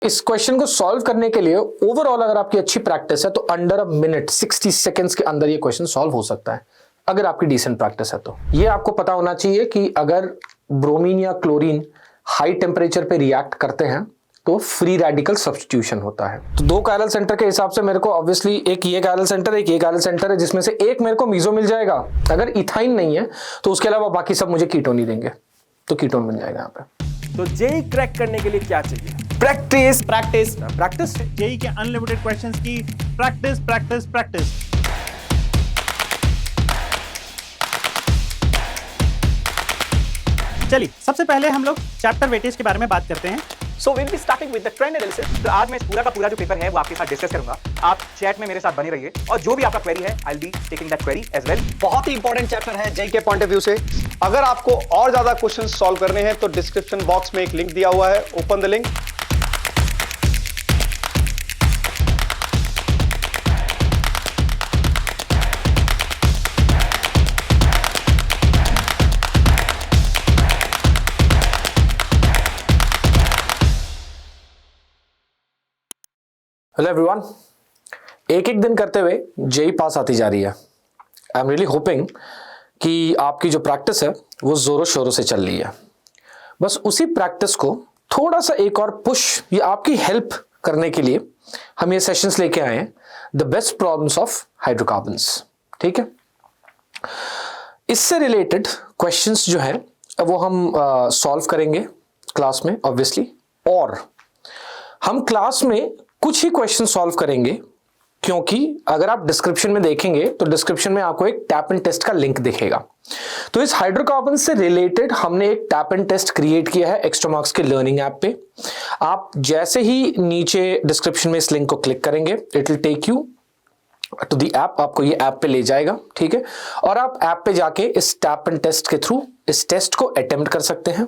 इस क्वेश्चन को सॉल्व करने के लिए ओवरऑल अगर आपकी अच्छी प्रैक्टिस है तो अंडर अ मिनट 60 सेकंड्स के अंदर ये क्वेश्चन सॉल्व हो सकता है, अगर आपकी डिसेंट प्रैक्टिस है तो। ये आपको पता होना चाहिए कि अगर ब्रोमीन या क्लोरीन हाई टेम्परेचर पे रिएक्ट करते हैं तो फ्री रेडिकल सब्स्टिट्यूशन होता है। तो दो कायरल सेंटर के हिसाब से मेरे को ऑब्वियसली एक ये कायरल सेंटर, एक ये कायरल सेंटर है, जिसमें से एक मेरे को मीजो मिल जाएगा। अगर इथाइन नहीं है तो उसके अलावा बाकी सब मुझे कीटोन ही देंगे, तो कीटोन मिल जाएगा यहाँ पे। तो जेई क्रैक करने के लिए क्या चाहिए? Practice practice practice. जेई के अनलिमिटेड क्वेश्चंस की प्रैक्टिस प्रैक्टिस प्रैक्टिस। चलिए सबसे पहले हम लोग चैप्टर वेटेज के बारे में बात करते हैं। So we'll be starting with the trend analysis. तो आज मैं पूरा का पूरा जो पेपर है वो आपके साथ डिस्कस करूंगा। आप चैट में मेरे साथ बने रहिए और जो भी आपका क्वेरी है I'll be taking that query as well. बहुत ही इंपॉर्टेंट चैप्टर है जेई के पॉइंट ऑफ व्यू से। अगर आपको और ज्यादा क्वेश्चन सॉल्व करने हैं तो डिस्क्रिप्शन बॉक्स में एक लिंक दिया हुआ है, open the link. Hello everyone, एक एक दिन करते हुए जेई पास आती जा रही है। आई एम रियली होपिंग कि आपकी जो प्रैक्टिस है वो जोरों शोरों से चल रही है। बस उसी प्रैक्टिस को थोड़ा सा एक और पुश या आपकी हेल्प करने के लिए हम ये सेशंस लेके आए हैं, the best problems of hydrocarbons. ठीक है, इससे रिलेटेड क्वेश्चंस जो है वो हम सॉल्व करेंगे क्लास में ऑब्वियसली, और हम क्लास में कुछ ही क्वेश्चन सॉल्व करेंगे, क्योंकि अगर आप डिस्क्रिप्शन में देखेंगे तो डिस्क्रिप्शन में आपको एक टैप एंड टेस्ट का लिंक दिखेगा। तो इस हाइड्रोकार्बन से रिलेटेड हमने एक टैप एंड टेस्ट क्रिएट किया है एक्स्ट्रा मार्क्स के लर्निंग ऐप पे। आप जैसे ही नीचे डिस्क्रिप्शन में इस लिंक को क्लिक करेंगे, it will take you to the app, आपको ये ऐप पे ले जाएगा। ठीक है, और आप ऐप पे जाके इस टैप एंड टेस्ट के थ्रू इस टेस्ट को अटेम्प्ट कर सकते हैं।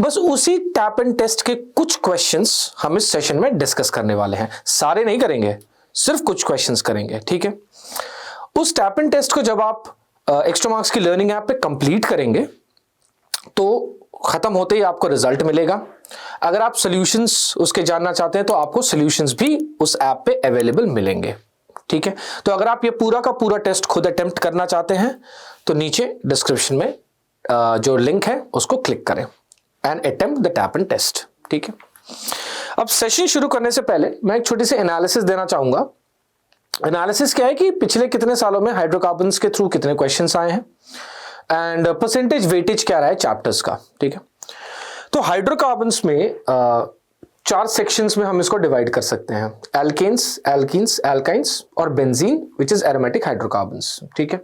बस उसी टैप एंड टेस्ट के कुछ क्वेश्चंस हम इस सेशन में डिस्कस करने वाले हैं, सारे नहीं करेंगे, सिर्फ कुछ क्वेश्चंस करेंगे। ठीक है, उस टैप एंड टेस्ट को जब आप एक्स्ट्रा मार्क्स की लर्निंग ऐप पे कंप्लीट करेंगे तो खत्म होते ही आपको रिजल्ट मिलेगा। अगर आप सॉल्यूशंस उसके जानना चाहते हैं तो आपको सॉल्यूशंस भी उस ऐप पे अवेलेबल मिलेंगे। ठीक है, तो अगर आप ये पूरा का पूरा टेस्ट खुद अटेम्प्ट करना चाहते हैं तो नीचे डिस्क्रिप्शन में जो लिंक है उसको क्लिक करें and attempt the tap and test. ठीक है, अब सेशन शुरू करने से पहले मैं एक छोटी सी एनालिसिस देना चाहूंगा। एनालिसिस क्या है कि पिछले कितने सालों में हाइड्रोकार्बन्स के थ्रू कितने क्वेश्चंस आए हैं एंड परसेंटेज वेटेज क्या रहा है चैप्टर्स का। ठीक है, तो हाइड्रोकार्बन्स में चार सेक्शंस में हम इसको डिवाइड कर सकते हैं, एल्केन्स, एल्कीन्स, एल्काइंस और benzene which is aromatic hydrocarbons. ठीक है,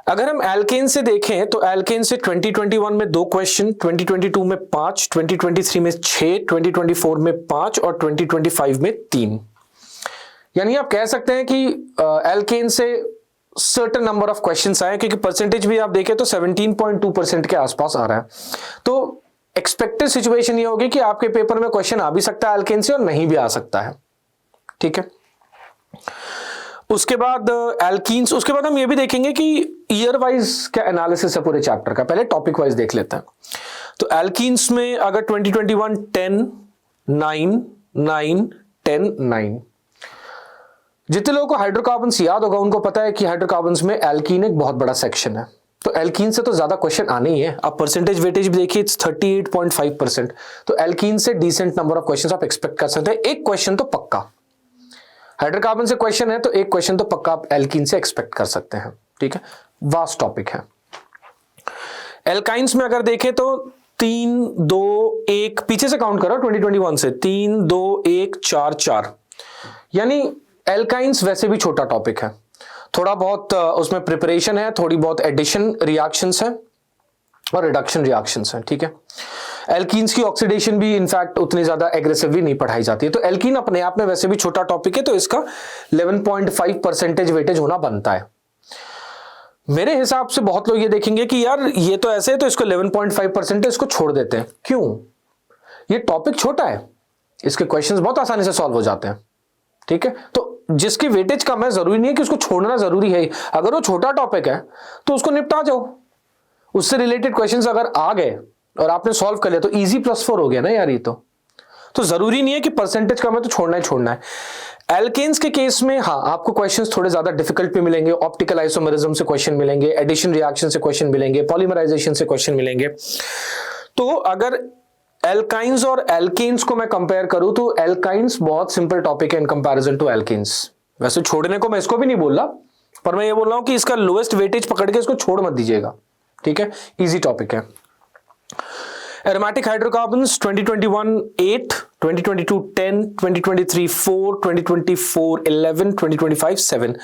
अगर हम एल्केन से देखें तो एल्केन से 2021 में 2 क्वेश्चन, 2022 में 5, 2023 में 6, 2024 में 5 और 2025 में 3। यानी आप कह सकते हैं कि एल्केन से सर्टेन नंबर ऑफ क्वेश्चंस आए, क्योंकि परसेंटेज भी आप देखें तो 17.2% के आसपास आ रहा है। तो एक्सपेक्टेड सिचुएशन ये होगी कि आपके पेपर में क्वेश्चन आ भी सकता है एल्केन से और नहीं भी आ सकता है। ठीक है, उसके बाद एल्कीन्स, उसके बाद हम ये भी देखेंगे कि ईयर वाइज क्या एनालिसिस है पूरे चैप्टर का। पहले टॉपिक वाइज देख लेते हैं। तो एल्कीन्स में अगर 2021 10 9 9 10 9, जितने लोगों को हाइड्रोकार्बन्स याद होगा उनको पता है कि हाइड्रोकार्बन्स में एल्कीन एक बहुत बड़ा सेक्शन है। तो एल्कीन से तो ज्यादा क्वेश्चन आने ही है। आप परसेंटेज वेटेज भी देखिए, इट्स 38.5%। तो एल्कीन से डिसेंट नंबर ऑफ क्वेश्चन आप एक्सपेक्ट कर सकते हैं। एक क्वेश्चन तो पक्का हाइड्रोकार्बन से क्वेश्चन है, तो एक क्वेश्चन तो पक्का आप एल्कीन से एक्सपेक्ट कर सकते हैं। ठीक है, वास्ट टॉपिक है। एल्काइंस में अगर देखें तो 3 2 1, पीछे से काउंट करो 2021 से 3 2 1 4 4, यानी एल्काइंस वैसे भी छोटा टॉपिक है। थोड़ा बहुत उसमें प्रिपरेशन है, थोड़ी बहुत एडिशन रिएक्शंस है और रिडक्शन रिएक्शंस है। ठीक है, एल्कीन्स की ऑक्सीडेशन भी इनफैक्ट उतनी ज्यादा एग्रेसिवली नहीं पढ़ाई जाती है। तो एल्कीन अपने आप में वैसे भी छोटा टॉपिक है, तो इसका 11.5% वेटेज होना बनता है। मेरे हिसाब से बहुत लोग ये देखेंगे कि यार ये तो ऐसे है तो इसको 11.5% इसको छोड़ देते हैं। क्यों? ये टॉपिक छोटा है, इसके क्वेश्चंस बहुत आसानी से सॉल्व हो जाते हैं। ठीक है, तो जिसकी वेटेज कम है जरूरी नहीं है कि उसको छोड़ना जरूरी है। अगर वो छोटा टॉपिक है तो उसको निपटा जाओ, उससे रिलेटेड क्वेश्चंस अगर आ गए और आपने सॉल्व कर लिया तो इजी +4 हो गया ना यार। ये तो तो जरूरी नहीं है कि परसेंटेज कम है तो छोड़ना ही छोड़ना है। एल्केन्स के केस में हाँ, आपको क्वेश्चंस थोड़े ज्यादा डिफिकल्ट भी मिलेंगे, ऑप्टिकल आइसोमेरिज्म से क्वेश्चन मिलेंगे, एडिशन रिएक्शन से क्वेश्चन मिलेंगे, पॉलीमराइजेशन से क्वेश्चन मिलेंगे। तो अगर एल्काइंस और एल्केन्स को मैं कंपेयर करूं तो एल्काइंस बहुत सिंपल टॉपिक है इन कंपैरिजन टू एल्केन्स। वैसे छोड़ने को मैं इसको भी नहीं बोल रहा, पर मैं ये बोल रहा हूं कि इसका लोएस्ट वेटेज पकड़ के इसको छोड़ मत दीजिएगा, ठीक है, इजी टॉपिक है। Aromatic hydrocarbons 2021 8, 2022 10, 2023 4, 2024 11, 2025 7।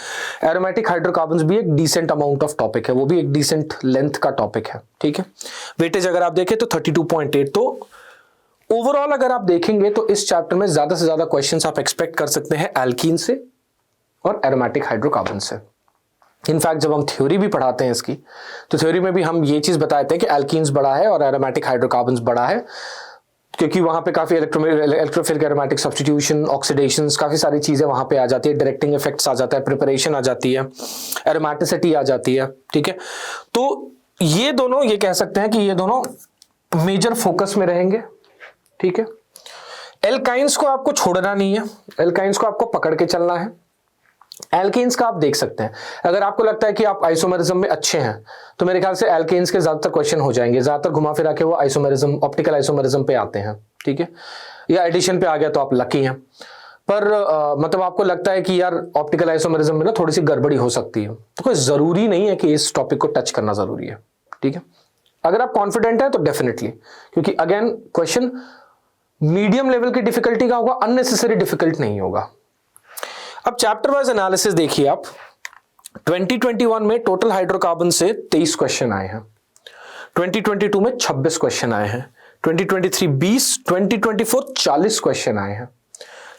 एरोमेटिक हाइड्रोकार्बन्स भी एक डिसेंट अमाउंट ऑफ टॉपिक है, वो भी एक डिसेंट लेंथ का टॉपिक है, ठीक है। वेटेज अगर आप देखें तो 32.8। तो ओवरऑल अगर आप देखेंगे तो इस चैप्टर में ज्यादा से ज्यादा क्वेश्चंस आप एक्सपेक्ट कर सकते हैं एल्कीन से और एरोमेटिक हाइड्रोकार्बन से। इनफैक्ट जब हम थ्योरी भी पढ़ाते हैं इसकी, तो थ्योरी में भी हम ये चीज बताते हैं कि एल्कीन्स बड़ा है और एरोमेटिक हाइड्रोकार्बन्स बड़ा है, क्योंकि वहां पे काफी इलेक्ट्रोफिलिक एरोमेटिक सब्स्टिट्यूशन, ऑक्सीडेशंस, काफी सारी चीजें वहां पे आ जाती है, डायरेक्टिंग इफेक्ट्स आ जाता है, प्रिपरेशन आ जाती है, एरोमेटिसिटी आ जाती है, ठीक है। तो ये दोनों, ये कह सकते हैं कि ये दोनों मेजर फोकस में रहेंगे, ठीक है। एल्काइंस को आपको छोड़ना नहीं है, एल्काइंस को आपको पकड़ के चलना है। एल्केन्स का आप देख सकते हैं, अगर आपको लगता है कि आप आइसोमेरिज्म में अच्छे हैं तो मेरे ख्याल से एल्केन्स के ज्यादातर क्वेश्चन हो जाएंगे, ज्यादातर घुमा फिरा के वो आइसोमेरिज्म, ऑप्टिकल आइसोमेरिज्म पे आते हैं, ठीक है, या एडिशन पे आ गया तो आप लकी हैं। पर मतलब आपको लगता है कि यार ऑप्टिकल आइसोमेरिज्म में ना थोड़ी सी गड़बड़ी हो सकती है, तो कोई जरूरी नहीं है कि इस टॉपिक को टच करना जरूरी है, ठीक है। अगर आप कॉन्फिडेंट है तो डेफिनेटली, क्योंकि अगेन क्वेश्चन मीडियम लेवल की डिफिकल्टी का होगा, अननेसेसरी डिफिकल्ट नहीं होगा। अब चैप्टर वाइज एनालिसिस देखिए आप। 2021 में टोटल हाइड्रोकार्बन से 23 क्वेश्चन आए हैं, 2022 में 26 क्वेश्चन आए हैं, 2023 20, 2024 40 क्वेश्चन आए हैं,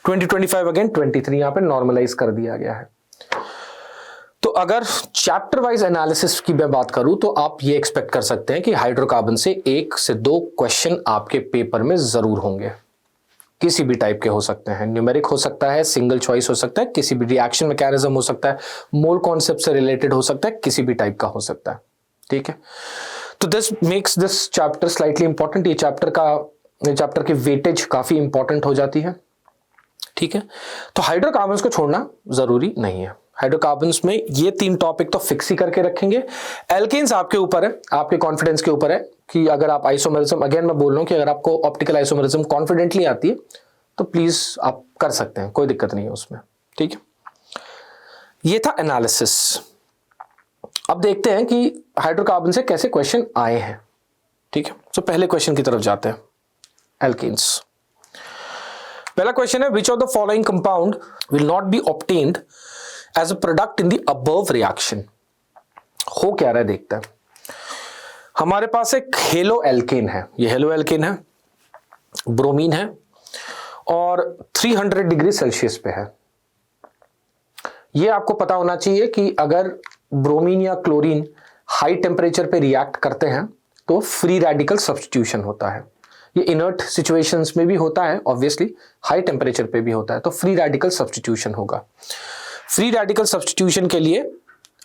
2025 अगेन 23, यहां पे नॉर्मलाइज कर दिया गया है। तो अगर चैप्टर वाइज एनालिसिस की मैं बात करूं तो आप ये एक्सपेक्ट कर सकते हैं कि हाइड्रोकार्बन से 1 से 2 क्वेश्चन आपके पेपर में जरूर होंगे, किसी भी टाइप के हो सकते हैं, न्यूमेरिक हो सकता है, सिंगल चॉइस हो सकता है, किसी भी रिएक्शन मैकेनिज्म हो सकता है, मोल कॉन्सेप्ट से रिलेटेड हो सकता है, किसी भी टाइप का हो सकता है, ठीक है। तो this makes this chapter slightly important. ये चैप्टर की वेटेज काफी इंपॉर्टेंट हो जाती है, ठीक है। तो हाइड्रोकार्बन्स को छोड़ना जरूरी नहीं है। हाइड्रोकार्बन्स में ये 3 टॉपिक तो फिक्स ही करके रखेंगे। एल्केन्स आपके ऊपर है, आपके कॉन्फिडेंस के ऊपर है कि अगर आप आइसोमेरिज्म, अगेन मैं बोल रहा हूं कि अगर आपको ऑप्टिकल आइसोमेरिज्म कॉन्फिडेंटली आती है तो प्लीज आप कर सकते हैं, कोई दिक्कत नहीं है उसमें, ठीक है। ये था एनालिसिस। अब देखते हैं कि हाइड्रोकार्बन से कैसे क्वेश्चन आए हैं, ठीक है। तो पहले क्वेश्चन की तरफ जाते हैं, एल्केन्स। पहला क्वेश्चन है, which of the following compound will not be obtained as a product in the above reaction. हो क्या रहा है देखते हैं। हमारे पास एक हेलो एल्केन है, ये हेलो एल्केन है, ब्रोमीन है और 300 डिग्री सेल्सियस पे है। ये आपको पता होना चाहिए कि अगर ब्रोमीन या क्लोरीन हाई टेम्परेचर पे रिएक्ट करते हैं तो फ्री रेडिकल सब्स्टिट्यूशन होता है। ये इनर्ट सिचुएशंस में भी होता है, ऑब्वियसली हाई टेम्परेचर पे भी होता है, तो फ्री रेडिकल सब्स्टिट्यूशन होगा। फ्री रेडिकल सब्स्टिट्यूशन के लिए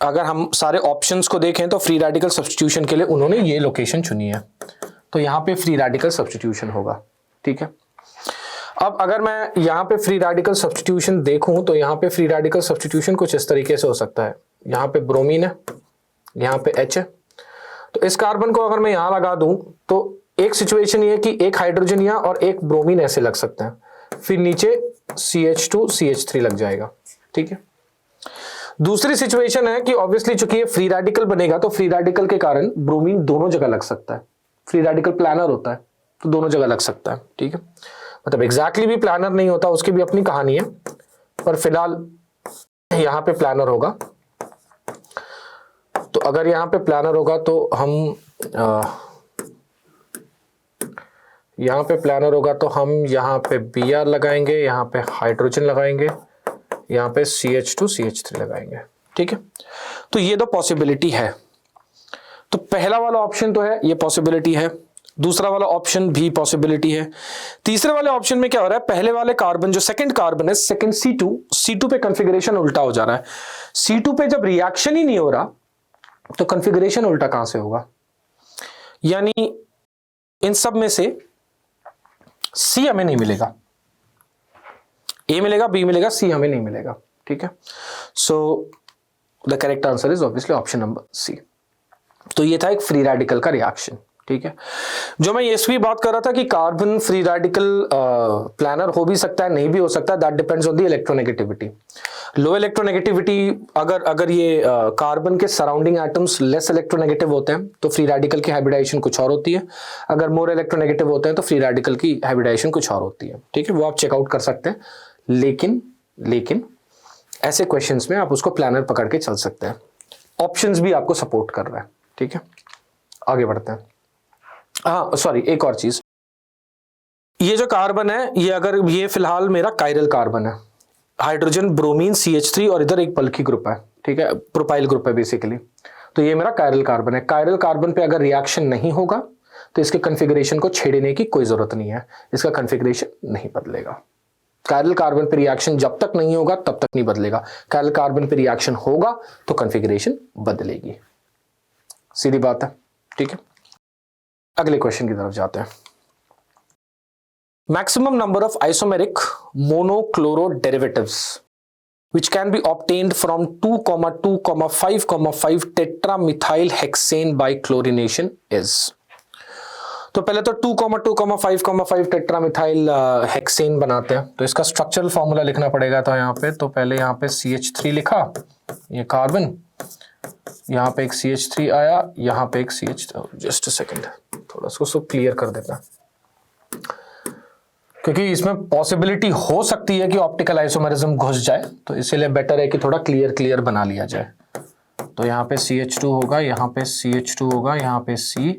अगर हम सारे ऑप्शंस को देखें तो फ्री रेडिकल सब्स्टिट्यूशन के लिए उन्होंने ये लोकेशन चुनी है, तो यहां पे फ्री रेडिकल सब्स्टिट्यूशन होगा, ठीक है। अब अगर मैं यहां पे फ्री रेडिकल सब्स्टिट्यूशन देखूं तो यहां पे फ्री रेडिकल सब्स्टिट्यूशन कुछ इस तरीके से हो सकता है। यहां पे ब्रोमीन है, यहां पे H है, तो इस कार्बन को अगर मैं यहां लगा दूं तो एक सिचुएशन ये है कि एक हाइड्रोजन यहां और एक ब्रोमीन ऐसे लग सकते हैं, फिर नीचे CH2 CH3 लग जाएगा, ठीक है। दूसरी सिचुएशन है कि ऑब्वियसली चूंकि ये फ्री रेडिकल बनेगा तो फ्री रेडिकल के कारण ब्रोमीन दोनों जगह लग सकता है। फ्री रेडिकल प्लानर होता है तो दोनों जगह लग सकता है, ठीक है। मतलब एग्जैक्टली भी प्लानर नहीं होता, उसकी भी अपनी कहानी है, पर फिलहाल यहां पे प्लानर होगा। तो अगर यहां पे प्लानर होगा तो हम यहां पे प्लानर होगा तो हम यहां पे Br लगाएंगे, यहां पे हाइड्रोजन लगाएंगे, यहां पे CH2 CH3 लगाएंगे, ठीक है। तो ये तो पॉसिबिलिटी है। तो पहला वाला ऑप्शन तो है, ये पॉसिबिलिटी है। दूसरा वाला ऑप्शन भी पॉसिबिलिटी है। तीसरे वाले ऑप्शन में क्या हो रहा है, पहले वाले कार्बन जो सेकंड कार्बन है, सेकंड C2 पे कॉन्फ़िगरेशन उल्टा हो जा रहा है। C2 पे जब रिएक्शन ही नहीं हो रहा तो कॉन्फ़िगरेशन उल्टा कहां से होगा। यानी इन सब में से सी हमें नहीं मिलेगा, ए मिलेगा, बी मिलेगा, सी हमें नहीं मिलेगा, ठीक है। So the correct answer is obviously option number C. तो ये था एक फ्री रेडिकल का रिएक्शन, ठीक है। जो मैं ये बात कर रहा था कि कार्बन फ्री रेडिकल प्लानर हो भी सकता है, नहीं भी हो सकता, that depends on the electronegativity. Low electronegativity, अगर ये कार्बन के सराउंडिंग एटम्स लेस इलेक्ट्रोनेगेटिव होते हैं तो फ्री रेडिकल की हाइब्रिडाइजेशन कुछ और होती है। अगर मोर इलेक्ट्रोनेगेटिव होते हैं तो फ्री रेडिकल की हाइब्रिडाइजेशन कुछ और होती है, ठीक है। वो आप चेकआउट कर सकते हैं, लेकिन ऐसे क्वेश्चंस में आप उसको प्लानर पकड़ के चल सकते हैं। ऑप्शंस भी आपको सपोर्ट कर रहा है, ठीक है। आगे बढ़ते हैं। हाँ सॉरी, एक और चीज, ये जो कार्बन है, ये अगर ये फिलहाल मेरा कायरल कार्बन है, हाइड्रोजन ब्रोमीन CH3 और इधर एक बल्कि ग्रुप है, ठीक है, प्रोपाइल ग्रुप है बेसिकली। तो ये मेरा कायरल कार्बन है। कायरल कार्बन पे अगर रिएक्शन नहीं होगा तो इसके कॉन्फ़िगरेशन को छेड़ने की कोई जरूरत नहीं है, इसका कॉन्फ़िगरेशन नहीं बदलेगा। कायरल कार्बन पे रिएक्शन जब तक नहीं होगा तब तक नहीं बदलेगा, कायरल कार्बन पे रिएक्शन होगा तो कॉन्फ़िगरेशन बदलेगी, सीधी बात है, ठीक है। अगले क्वेश्चन की तरफ जाते हैं। Maximum number of isomeric monochloro derivatives which can be obtained from 2,2,5,5 tetramethyl hexane by chlorination is। तो पहले तो 2,2,5,5 टेट्रामिथाइल हेक्सेन बनाते हैं, तो इसका स्ट्रक्चरल फॉर्मूला लिखना पड़ेगा। तो यहाँ पे पहले यहाँ पे CH3 लिखा, ये कार्बन, यहाँ पे एक CH3 आया, यहाँ पे एक जस्ट अ सेकेंड, थोड़ा इसको क्लियर कर देता है क्योंकि इसमें पॉसिबिलिटी हो सकती है कि ऑप्टिकल आइसोमेरिज्म घुस जाए, तो इसीलिए बेटर है कि थोड़ा क्लियर बना लिया जाए। तो यहाँ पे CH2 होगा, यहाँ पे CH2 होगा, यहाँ पे C,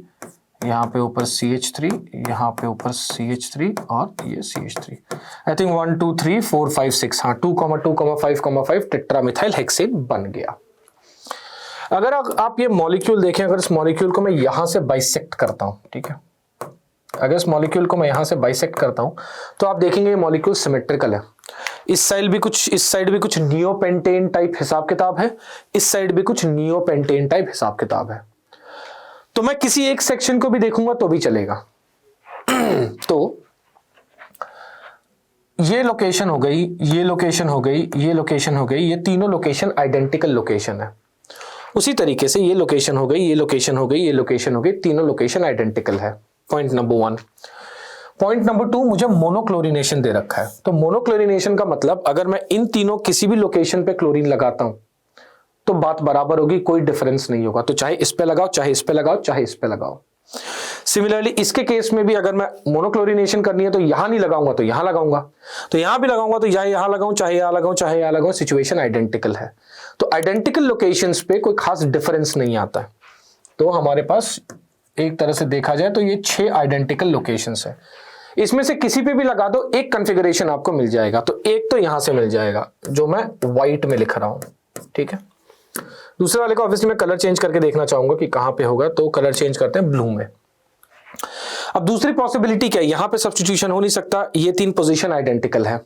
यहाँ पे ऊपर CH3, यहाँ पे ऊपर CH3 और ये CH3। आई थिंक 1 2 3 4 5 6, हाँ 2,2,5,5 टेट्रामिथाइल हेक्सेन बन गया। अगर आप ये मॉलिक्यूल देखें, अगर इस मॉलिक्यूल को मैं यहां से बाइसेक्ट करता हूं, ठीक है, अगर इस मॉलिक्यूल को मैं यहां से बाइसेक्ट करता हूं तो आप देखेंगे ये मॉलिक्यूल सिमेट्रिकल है। इस साइड भी कुछ नियोपेंटेन टाइप हिसाब किताब है, इस साइड भी कुछ नियोपेंटेन टाइप हिसाब किताब है। तो मैं किसी एक सेक्शन को भी देखूंगा तो भी चलेगा। तो ये लोकेशन हो गई, ये लोकेशन हो गई, ये लोकेशन हो गई, ये तीनों लोकेशन आइडेंटिकल लोकेशन है। उसी तरीके से ये लोकेशन हो गई, ये लोकेशन हो गई, ये लोकेशन हो गई, तीनों लोकेशन आइडेंटिकल है। Point number 1। पॉइंट नंबर 2, मुझे मोनोक्लोरिनेशन दे रखा है। तो मोनोक्लोरिनेशन का मतलब अगर मैं इन तीनों किसी भी लोकेशन पे क्लोरीन लगाता हूं तो बात बराबर होगी, कोई डिफरेंस नहीं होगा। तो चाहे इस पे लगाओ, चाहे इस पे लगाओ, चाहे इस पे लगाओ। सिमिलरली इसके केस में भी अगर मैं मोनोक्लोरिनेशन करनी है तो यहां नहीं लगाऊंगा तो यहां लगाऊंगा, तो यहां भी लगाऊंगा तो चाहे यहां लगाऊं, चाहे यहां लगाऊं, चाहे यहां लगाऊं, सिचुएशन आइडेंटिकल है। तो आइडेंटिकल लोकेशंस पे कोई खास डिफरेंस नहीं आता है। तो हमारे पास एक तरह से देखा जाए तो ये 6 आइडेंटिकल लोकेशंस है। इसमें से किसी पे भी लगा दो एक कॉन्फ़िगरेशन आपको मिल जाएगा। तो एक तो यहां से मिल जाएगा जो मैं व्हाइट में लिख रहा हूं, ठीक है। दूसरे वाले को ऑब्वियसली मैं कलर चेंज करके देखना चाहूंगा कि कहां पे होगा, तो कलर चेंज करते हैं ब्लू में। अब दूसरी पॉसिबिलिटी क्या है, यहां पे सब्स्टिट्यूशन हो नहीं सकता, ये 3 पोजीशन आइडेंटिकल है,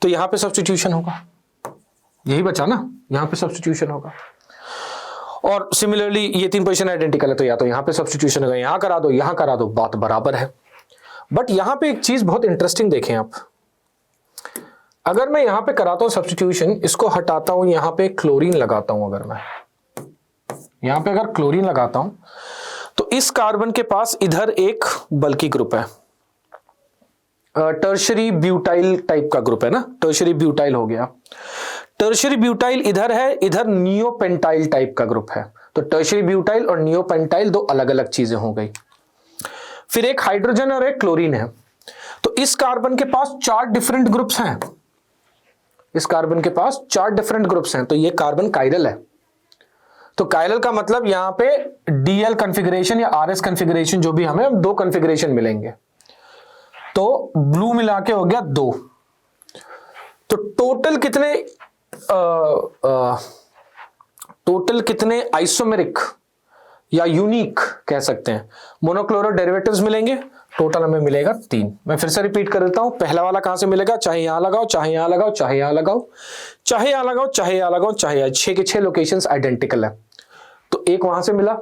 तो यहां पे सब्स्टिट्यूशन होगा, यही बचा ना, यहां पे सब्स्टिट्यूशन होगा। और सिमिलरली ये 3 पोजीशन आइडेंटिकल है तो या तो यहां पे सब्स्टिट्यूशन होगा, यहां करा दो, यहां करा दो, बात बराबर है। बट यहां पे एक चीज बहुत इंटरेस्टिंग देखें आप, अगर मैं यहां पे कराता हूं सब्स्टिट्यूशन, इसको हटाता हूं, यहां पे क्लोरीन लगाता हूं, अगर मैं यहां पे अगर क्लोरीन लगाता हूं तो इस कार्बन के पास इधर एक बल्कि ग्रुप है, टर्शरी ब्यूटाइल टाइप का ग्रुप है ना, टर्शरी ब्यूटाइल हो गया। टर्शरी ब्यूटाइल इधर है, इधर नियोपेंटाइल टाइप का ग्रुप है। तो टर्शरी ब्यूटाइल और नियोपेंटाइल 2 अलग अलग चीजें हो गई। फिर एक हाइड्रोजन और एक क्लोरीन है। तो इस कार्बन के पास 4 डिफरेंट ग्रुप्स हैं, इस कार्बन के पास 4 डिफरेंट ग्रुप्स हैं। तो ये कार्बन कायरल है। तो कायरल का मतलब यहां पे DL कॉन्फ़िगरेशन या RS कॉन्फ़िगरेशन जो भी हमें 2 कॉन्फ़िगरेशन मिलेंगे। तो ब्लू मिला के हो गया 2। तो टोटल कितने आइसोमेरिक या यूनिक कह सकते हैं मोनोक्लोरो डेरिवेटिव्स मिलेंगे? टोटल हमें मिलेगा 3। मैं फिर से रिपीट कर देता हूं, पहला वाला कहां से मिलेगा, चाहे यहां लगाओ, चाहे यहां लगाओ, चाहे यहां लगाओ, चाहे यहां लगाओ, चाहे यहां लगाओ, चाहे 6 के 6 लोकेशंस आइडेंटिकल है। तो एक वहां से मिला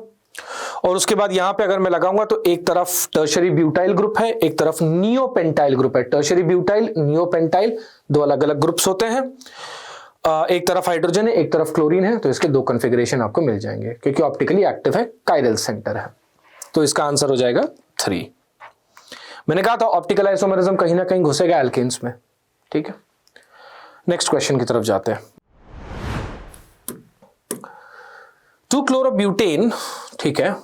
और उसके बाद यहां पे अगर मैं लगाऊंगा तो एक तरफ टर्शरी ब्यूटाइल ग्रुप है, एक तरफ नियोपेंटाइल ग्रुप है। टर्शरी ब्यूटाइल, नियोपेंटाइल दो अलग अलग ग्रुप्स होते हैं। एक तरफ हाइड्रोजन है, एक तरफ क्लोरीन है, तो इसके दो कॉन्फ़िगरेशन आपको मिल जाएंगे क्योंकि ऑप्टिकली एक्टिव है, कायरल सेंटर है। तो इसका आंसर हो जाएगा 3। मैंने कहा था ऑप्टिकल आइसोमेरिज्म कहीं ना कहीं घुसेगा एल्केन्स में। ठीक है, नेक्स्ट क्वेश्चन की तरफ जाते हैं। 2-chlorobutain, ठीक है,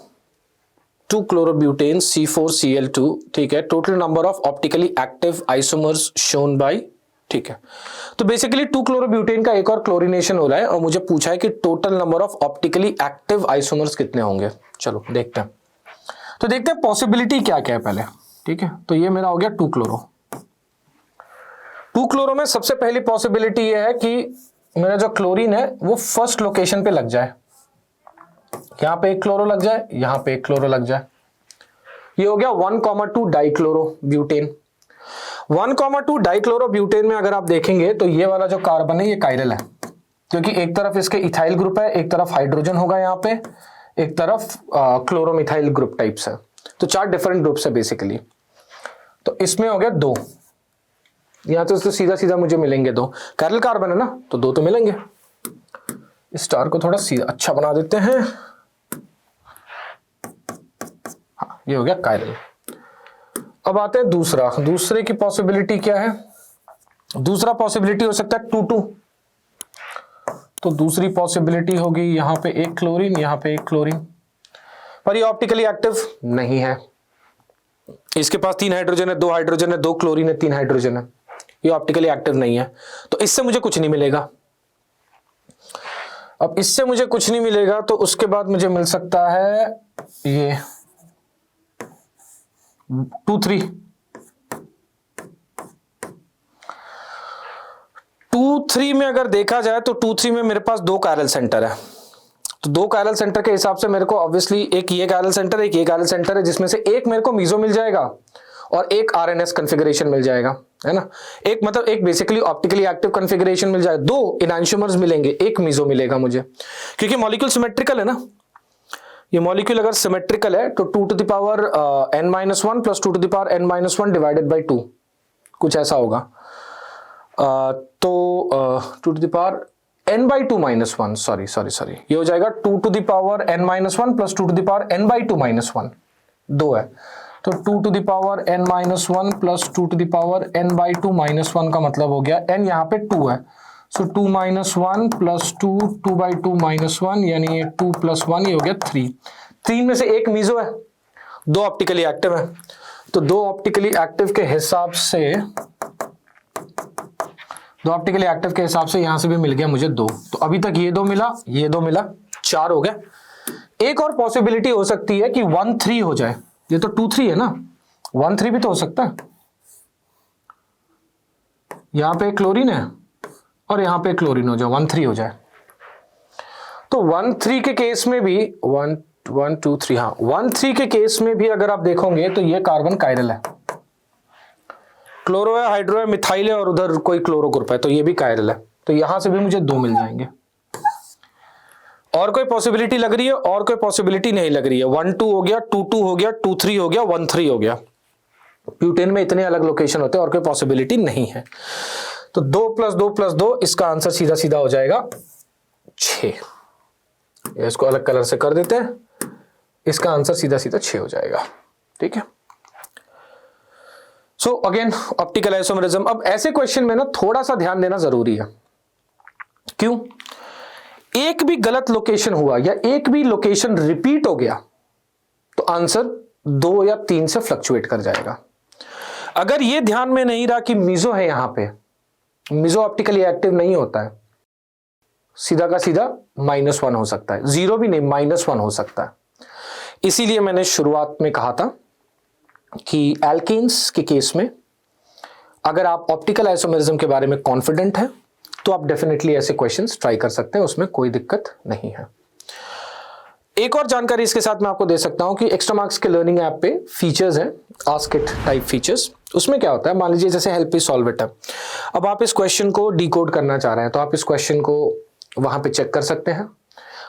2-chlorobutain C4Cl2, ठीक है, total number of optically active isomers shown by, ठीक है। तो बेसिकली 2-chlorobutain का एक और क्लोरीनेशन हो रहा है और मुझे पूछा है कि total number of optically active isomers कितने होंगे। चलो देखते हैं, तो देखते हैं पॉसिबिलिटी क्या क्या है पहले। ठीक है, तो ये मेरा हो गया 2-chloro। 2-chloro में सबसे पहली पॉसिबिलिटी ये है कि मेरा जो क्लोरीन है वो फर्स्ट लोकेशन पे लग जाए। यहां पे एक क्लोरो लग जाए, यहां पे एक क्लोरो लग जाए। ये हो गया 1,2 डाइक्लोरोब्यूटेन। 1,2 डाइक्लोरोब्यूटेन में अगर आप देखेंगे तो ये वाला जो कार्बन है ये कायरल है, क्योंकि एक तरफ इसके इथाइल ग्रुप है, एक तरफ हाइड्रोजन होगा यहाँ पे, एक तरफ क्लोरोमिथाइल ग्रुप टाइप्स है। तो 4 डिफरेंट ग्रुप्स है बेसिकली। तो इसमें हो गया 2। यहां तो सीधा सीधा मुझे मिलेंगे 2। कायरल कार्बन है ना, तो 2 तो मिलेंगे। इस स्टार को थोड़ा सीधा अच्छा बना देते हैं। हाँ, ये हो गया कायरल। अब आते हैं दूसरे की पॉसिबिलिटी क्या है। दूसरा पॉसिबिलिटी हो सकता है 2-2। तो दूसरी पॉसिबिलिटी होगी यहां पे एक क्लोरीन, यहां पे एक क्लोरीन, पर ये ऑप्टिकली एक्टिव नहीं है। इसके पास 3 हाइड्रोजन है, 2 हाइड्रोजन है, 2 क्लोरीन है, 3 हाइड्रोजन है। ये ऑप्टिकली एक्टिव नहीं है, तो इससे मुझे कुछ नहीं मिलेगा। अब इससे मुझे कुछ नहीं मिलेगा तो उसके बाद मुझे मिल सकता है ये 2-3। 2-3 में अगर देखा जाए तो 2-3 में मेरे पास 2 कायरल सेंटर है। तो 2 कायरल सेंटर के हिसाब से मेरे को ऑब्वियसली एक ये कायरल सेंटर, एक ये कायरल सेंटर है, जिसमें से एक मेरे को मीजो मिल जाएगा और एक आरएनएस कॉन्फ़िगरेशन मिल जाएगा, है ना। एक मतलब एक बेसिकली ऑप्टिकली एक्टिव कॉन्फ़िगरेशन मिल जाएगा, 2 इनैंशियोमर्स मिलेंगे, एक मीजो मिलेगा मुझे, क्योंकि मॉलिक्यूल सिमेट्रिकल है ना। ये मॉलिक्यूल अगर सिमेट्रिकल है तो 2 to the power n-1 plus 2 to the power n-1 divided by 2 कुछ ऐसा होगा। तो 2 to the power n/2 - 1, sorry, ये हो जाएगा 2 to the power n-1 plus 2 to the power n/2 - 1, 2 है। तो 2 to the power n-1 plus 2 to the power n/2 - 1 का मतलब हो गया n यहाँ पे 2 है, सो 2 - 1 plus 2, 2/2 - 1, यानी ये 2 + 1, ये हो गया 3। 3 में से एक मीजो है, 2 ऑप्टिकली एक्टिव है। तो 2 ऑप्टिकली एक्टिव के हिसाब से यहां से भी मिल गया मुझे 2। तो अभी तक ये 2 मिला, ये 2 मिला, 4 हो गया। एक और पॉसिबिलिटी हो सकती है कि 1-3 हो जाए। ये तो 2-3 है ना, 1-3 भी तो हो सकता है। यहां पे क्लोरीन है और यहां पे क्लोरीन हो जाए, 1-3 हो जाए। तो 1-3 के केस में भी 1-2-3, हाँ 1-3 के केस में भी अगर आप देखोगे तो ये कार्बन कायरल है, क्लोरो है, हाइड्रो है, मिथाइल है और उधर कोई क्लोरो ग्रुप है, तो ये भी कायरल है। तो यहां से भी मुझे 2 मिल जाएंगे। और कोई पॉसिबिलिटी लग रही है? और कोई पॉसिबिलिटी नहीं लग रही है। 1-2 हो गया, 2-2 हो गया, 2-3 हो गया, 1-3 हो गया। ब्यूटेन में इतने अलग लोकेशन होते हैं और कोई पॉसिबिलिटी नहीं है। तो 2 + 2 + 2, इसका आंसर सीधा सीधा हो जाएगा 6। इसको अलग कलर से कर देते हैं, इसका आंसर सीधा सीधा 6 हो जाएगा। ठीक है, सो अगेन ऑप्टिकल आइसोमेरिज्म। अब ऐसे क्वेश्चन में ना थोड़ा सा ध्यान देना जरूरी है। क्यों? एक भी गलत लोकेशन हुआ या एक भी लोकेशन रिपीट हो गया तो आंसर 2 या 3 से फ्लक्चुएट कर जाएगा। अगर ये ध्यान में नहीं रहा कि मीजो है, यहां पे मीजो ऑप्टिकली एक्टिव नहीं होता है, सीधा का सीधा -1 हो सकता है, 0 भी नहीं, -1 हो सकता है। इसीलिए मैंने शुरुआत में कहा था कि एल्केन्स के केस में अगर आप ऑप्टिकल आइसोमेरिज्म के बारे में कॉन्फिडेंट हैं तो आप डेफिनेटली ऐसे क्वेश्चंस ट्राई कर सकते हैं, उसमें कोई दिक्कत नहीं है। एक और जानकारी इसके साथ मैं आपको दे सकता हूं कि एक्स्ट्रा मार्क्स के लर्निंग ऐप पे फीचर्स हैं, आस्क इट टाइप फीचर्स। उसमें क्या होता है, मान लीजिए जैसे हेल्प मी सॉल्व इट है, अब आप इस क्वेश्चन को डिकोड करना चाह रहे हैं तो आप इस क्वेश्चन को वहां पे चेक कर सकते हैं।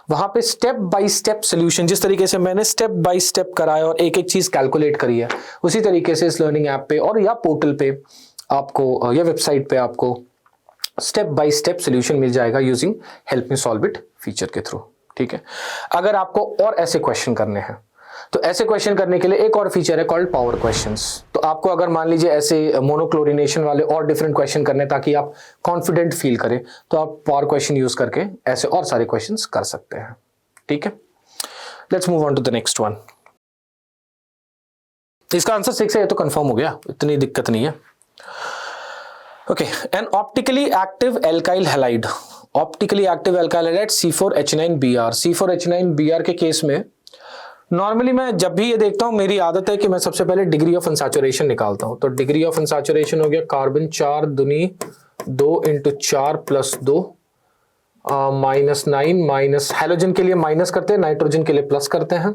वहां पे स्टेप बाय स्टेप सोल्यूशन, जिस तरीके से मैंने स्टेप बाय स्टेप कराया और एक एक चीज कैलकुलेट करी है, उसी तरीके से इस लर्निंग ऐप पे और या पोर्टल पे आपको या वेबसाइट पे आपको स्टेप बाय स्टेप सोल्यूशन मिल जाएगा using help me solve it feature के थ्रू। ठीक है, अगर आपको और ऐसे क्वेश्चन करने हैं तो ऐसे क्वेश्चन करने के लिए एक और फीचर है कॉल्ड पावर क्वेश्चंस। तो आपको अगर मान लीजिए ऐसे मोनोक्लोरिनेशन वाले और डिफरेंट क्वेश्चन करने ताकि आप कॉन्फिडेंट फील करें, तो आप पावर क्वेश्चन यूज करके ऐसे और सारे क्वेश्चंस कर सकते हैं। ठीक है, let's move on to the next one. इसका आंसर 6 है, ये तो कंफर्म हो गया, इतनी दिक्कत नहीं है। Okay, N optically active alkyl halide, optically active alkyl halide C4H9Br। C4H9Br के केस में नॉर्मली मैं जब भी ये देखता हूं, मेरी आदत है कि मैं सबसे पहले डिग्री ऑफ अनसैचुरेशन निकालता हूं। तो डिग्री ऑफ अनसैचुरेशन हो गया कार्बन 4 दूनी 2 × 4 + 2 -9 माइनस, हेलोजन के लिए माइनस करते हैं, नाइट्रोजन के लिए प्लस करते हैं,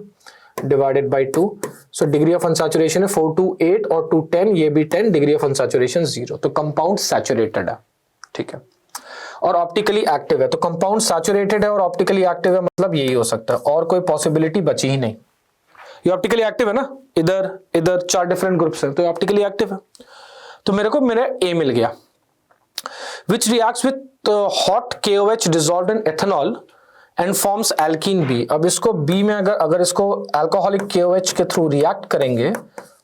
divided by 2। So degree of unsaturation है 4 to 8 और 2 10, ये भी 10, डिग्री ऑफ अनसैचुरेशन 0। तो कंपाउंड सैचुरेटेड है। ठीक है, और ऑप्टिकली एक्टिव है, तो कंपाउंड सैचुरेटेड है और ऑप्टिकली एक्टिव है, मतलब यही हो सकता है, और कोई पॉसिबिलिटी बची ही नहीं। ये ऑप्टिकली एक्टिव है ना, इधर इधर 4 डिफरेंट ग्रुप्स हैं, तो ऑप्टिकली एक्टिव है। तो मेरे को मेरा ए मिल गया, which reacts with hot KOH dissolved in ethanol and forms alkene B. अब इसको बी में अगर इसको अल्कोहलिक KOH के थ्रू रिएक्ट करेंगे,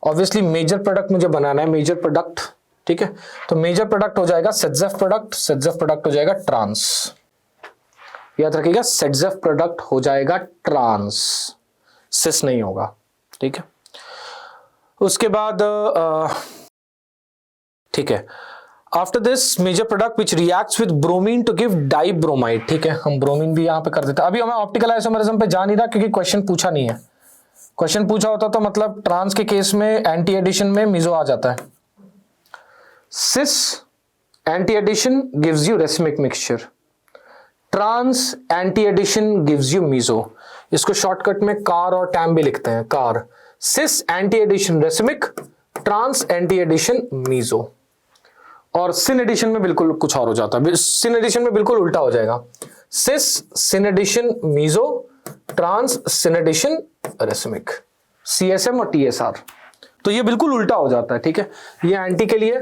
ऑब्वियसली मेजर प्रोडक्ट मुझे बनाना है, मेजर प्रोडक्ट। ठीक है, तो मेजर प्रोडक्ट हो जाएगा सेडजेफ प्रोडक्ट, सेडजेफ प्रोडक्ट हो जाएगा ट्रांस, याद रखिएगा, सेडजेफ प्रोडक्ट हो जाएगा ट्रांस, सिस नहीं होगा। ठीक है, उसके बाद ठीक है, after this major product which reacts with bromine to give dibromide. ठीक है, हम ब्रोमीन भी यहां पे कर देते हैं। अभी हमें ऑप्टिकल आइसोमेरिज्म पे जा नहीं रहा क्योंकि क्वेश्चन पूछा नहीं है। क्वेश्चन पूछा होता तो मतलब ट्रांस के केस में एंटी एडिशन में मिजो आ जाता है। Cis anti addition gives you racemic mixture, trans anti addition gives you meso. इसको शॉर्टकट में कार और टैम भी लिखते हैं, car. Cis anti addition racemic, trans anti addition meso. और सिन एडिशन में बिल्कुल कुछ और हो जाता है, सिन एडिशन में बिल्कुल उल्टा हो जाएगा, cis syn addition meso, trans syn addition racemic, CSM और TSR। तो ये बिल्कुल उल्टा हो जाता है। ठीक है, ये एंटी के लिए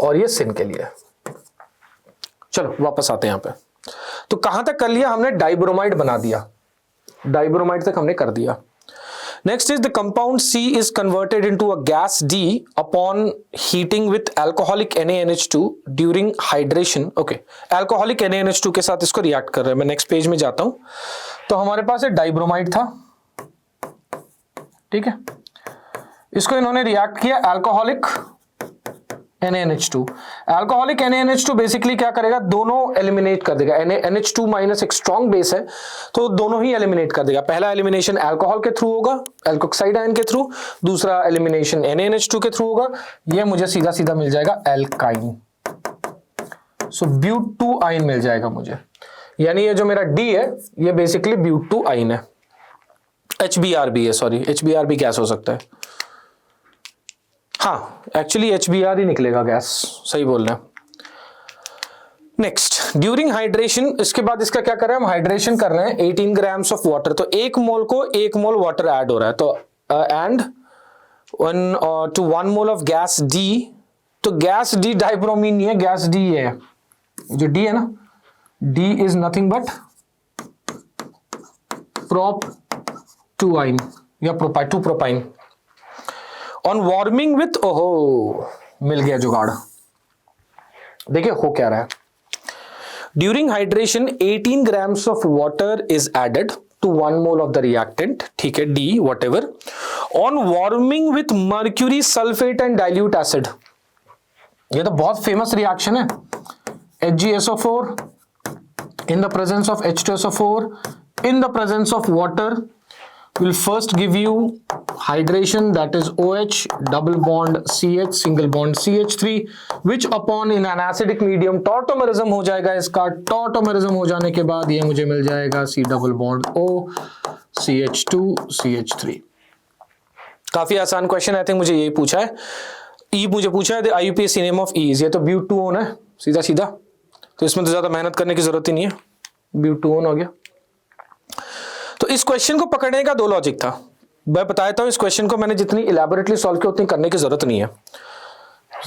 और ये सिन के लिए। चलो वापस आते हैं यहां पे। तो कहां तक कर लिया हमने, डाइब्रोमाइड बना दिया, डाइब्रोमाइड तक हमने कर दिया। Next is the compound C is converted into a gas D upon heating with alcoholic NaNH2 during hydration। Okay, alcoholic NaNH2 के साथ इसको रिएक्ट कर रहे हैं। मैं नेक्स्ट पेज में जाता हूं। तो हमारे पास एक डाइब्रोमाइड था, ठीक है, इसको इन्होंने रिएक्ट किया alcoholic NaNH2। Alcoholic NaNH2 basically क्या करेगा, दोनों एलिमिनेट कर देगा। NH2 माइनस एक स्ट्रॉन्ग बेस है, तो दोनों ही एलिमिनेट कर देगा। पहला एलिमिनेशन अल्कोहल के थ्रू होगा, एल्कोक्साइड आयन के थ्रू, दूसरा एलिमिनेशन NaNH2 के थ्रू होगा। ये मुझे सीधा सीधा मिल जाएगा एल्काइन, सो ब्यूट-2 आयन मिल जाएगा मुझे। यानी ये जो मेरा D है ये बेसिकली ब्यूट-2 आयन है। HBr है, सॉरी HBr गैस हो सकता है, हाँ एक्चुअली HBr ही निकलेगा गैस, सही बोल रहे हैं। नेक्स्ट, ड्यूरिंग हाइड्रेशन, इसके बाद इसका क्या कर रहे हैं हम, हाइड्रेशन कर रहे हैं 18 ग्राम्स ऑफ वाटर। तो 1 मोल को 1 मोल वाटर ऐड हो रहा है, तो and 1 to 1 mole of gas D। तो गैस D डाइब्रोमीन नहीं है, गैस D है, जो D है ना, D is nothing but prop-2 yne या propyne, 2 propyne. On warming with, ओहो मिल गया जुगाड़। देखिए हो क्या रहा है, during hydration 18 grams of water is added to 1 mole of the reactant, ठीक है, D whatever, on warming with mercury sulphate and dilute acid. ये तो बहुत फेमस रिएक्शन है, HgSO4 in the presence of H2SO4 in the presence of water will first give you hydration, that is OH double bond CH single bond CH3, which upon in an acidic medium tautomerism हो जाएगा इसका। tautomerism हो जाने के बाद ये मुझे मिल जाएगा C double bond O CH2 CH3। काफी आसान क्वेश्चन, आई थिंक मुझे यही पूछा है, E मुझे पूछा है IUPAC नेम ऑफ E, ये तो ब्यूट-2 है सीधा सीधा, तो इसमें तो ज्यादा मेहनत करने की जरूरत ही नहीं है। ब्यूटोन हो गया। तो इस क्वेश्चन को पकड़ने का दो लॉजिक था। मैं बताता हूं, इस क्वेश्चन को मैंने जितनी इलैबोरेटली सॉल्व किया उतनी करने की जरूरत नहीं है।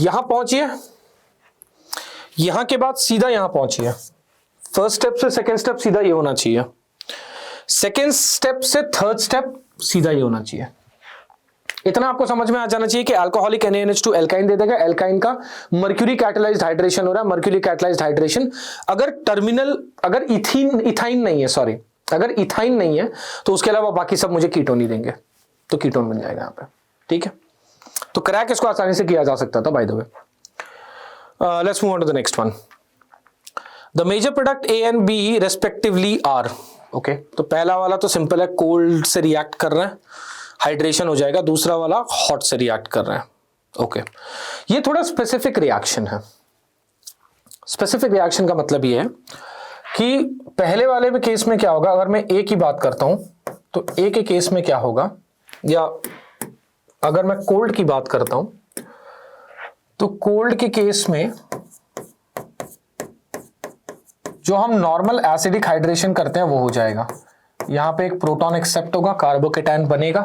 यहां पहुंचिए, यहां के बाद सीधा यहां पहुंचिए। फर्स्ट स्टेप से सेकंड स्टेप सीधा ये होना चाहिए, सेकंड स्टेप से थर्ड स्टेप सीधा ये होना चाहिए। इतना आपको समझ में आ जाना चाहिए कि अल्कोहलिक NaNH2 एल्काइन दे देगा, एल्काइन का मर्क्यूरी कैटालाइज्ड हाइड्रेशन हो रहा है। मर्क्यूरी कैटालाइज्ड हाइड्रेशन अगर टर्मिनल, अगर इथाइन नहीं है, सॉरी, अगर इथाइन नहीं है तो उसके अलावा बाकी सब मुझे कीटोन ही देंगे, तो कीटोन बन जाएगा यहां पे। ठीक है, तो क्रैक इसको आसानी से किया जा सकता था, by the way. Let's move on to the next one. The major product A and B respectively are. Okay, तो पहला वाला तो सिंपल है, कोल्ड से रिएक्ट कर रहे हैं, हाइड्रेशन हो जाएगा। दूसरा वाला हॉट से रिएक्ट कर रहे हैं। ओके, ये थोड़ा स्पेसिफिक रिएक्शन है। स्पेसिफिक रिएक्शन का मतलब ये है कि पहले वाले में केस में क्या होगा, अगर मैं A की बात करता हूं तो A के केस में क्या होगा, या अगर मैं कोल्ड की बात करता हूं तो कोल्ड के केस में जो हम नॉर्मल एसिडिक हाइड्रेशन करते हैं वो हो जाएगा। यहां पे एक प्रोटॉन एक्सेप्ट होगा, कार्बोकेटायन बनेगा,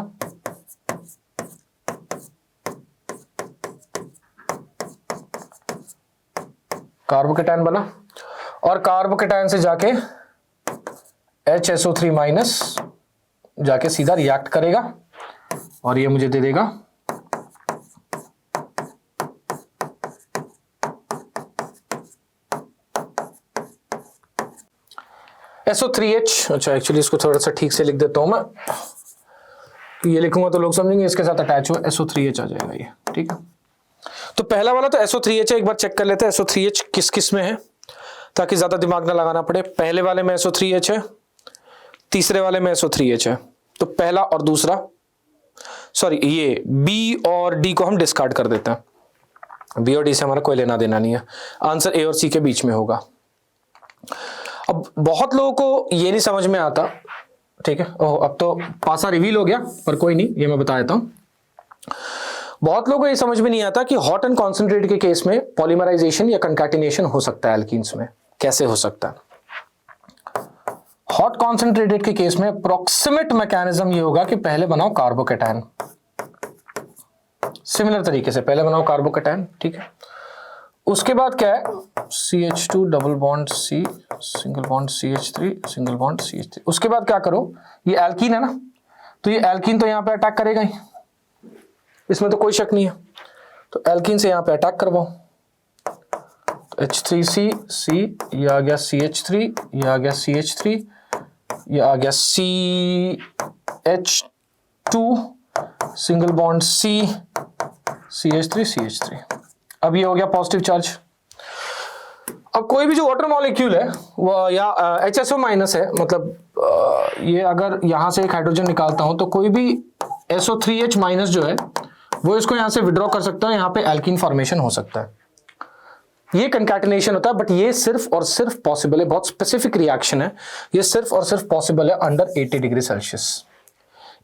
कार्बोकेटायन बना, और कार्बोकेटायन से जाके HSO3 माइनस जाके सीधा रिएक्ट करेगा और ये मुझे दे देगा SO3H। अच्छा, एक्चुअली इसको थोड़ा सा ठीक से लिख देता हूं मैं, ये लिखूंगा तो लोग समझेंगे इसके साथ अटैच हुआ SO3H आ जाएगा ये। ठीक है, तो पहला वाला तो SO3H है। एक बार चेक कर लेते हैं SO3H किस किस में है, ताकि ज्यादा दिमाग ना लगाना पड़े। पहले वाले में SO3H है, तीसरे वाले में SO3H है। तो पहला और दूसरा, सॉरी, ये B और D को हम डिस्कार्ड कर देते हैं। B और D से हमारा कोई लेना देना नहीं है, आंसर A और C के बीच में होगा। अब बहुत लोगों को ये नहीं समझ में आता, ठीक है, ओह अब तो पासा रिवील हो गया, पर कोई नहीं, ये मैं बता देता हूं। बहुत लोगों को ये समझ में नहीं आता कि हॉट एंड कॉन्सेंट्रेट के केस में पॉलीमराइजेशन या कंकैटिनेशन हो सकता है एल्कीन्स में। कैसे हो सकता है? हॉट कॉन्सेंट्रेटेड के केस में प्रोक्सिमेट मैकेनिज्म ये होगा कि पहले बनाओ कार्बोकेटायन, सिमिलर तरीके से पहले बनाओ कार्बोकेटायन। ठीक है, उसके बाद क्या है, CH2 double bond C single bond CH3 single bond CH3। उसके बाद क्या करो, ये एल्कीन है ना, तो ये एल्कीन तो यहां पे अटैक करेगा ही, इसमें तो कोई शक नहीं है। तो एल्कीन से यहां पे अटैक करवाओ, तो H3C C, ये आ गया CH3, ये आ गया CH3, ये आ गया CH2 single bond C CH3 अब ये हो गया पॉजिटिव चार्ज। अब कोई भी जो वाटर मॉलिक्यूल है वो या HSO माइनस है, मतलब ये अगर यहां से एक हाइड्रोजन निकालता हूं तो कोई भी SO3H माइनस जो है वो इसको यहां से विड्रॉ कर सकता है, यहां पे एल्कीन फॉर्मेशन हो सकता है। ये कंकैटिनेशन होता है, बट ये सिर्फ और सिर्फ पॉसिबल है, बहुत स्पेसिफिक रिएक्शन है, ये सिर्फ और सिर्फ पॉसिबल है अंडर 80 डिग्री सेल्सियस।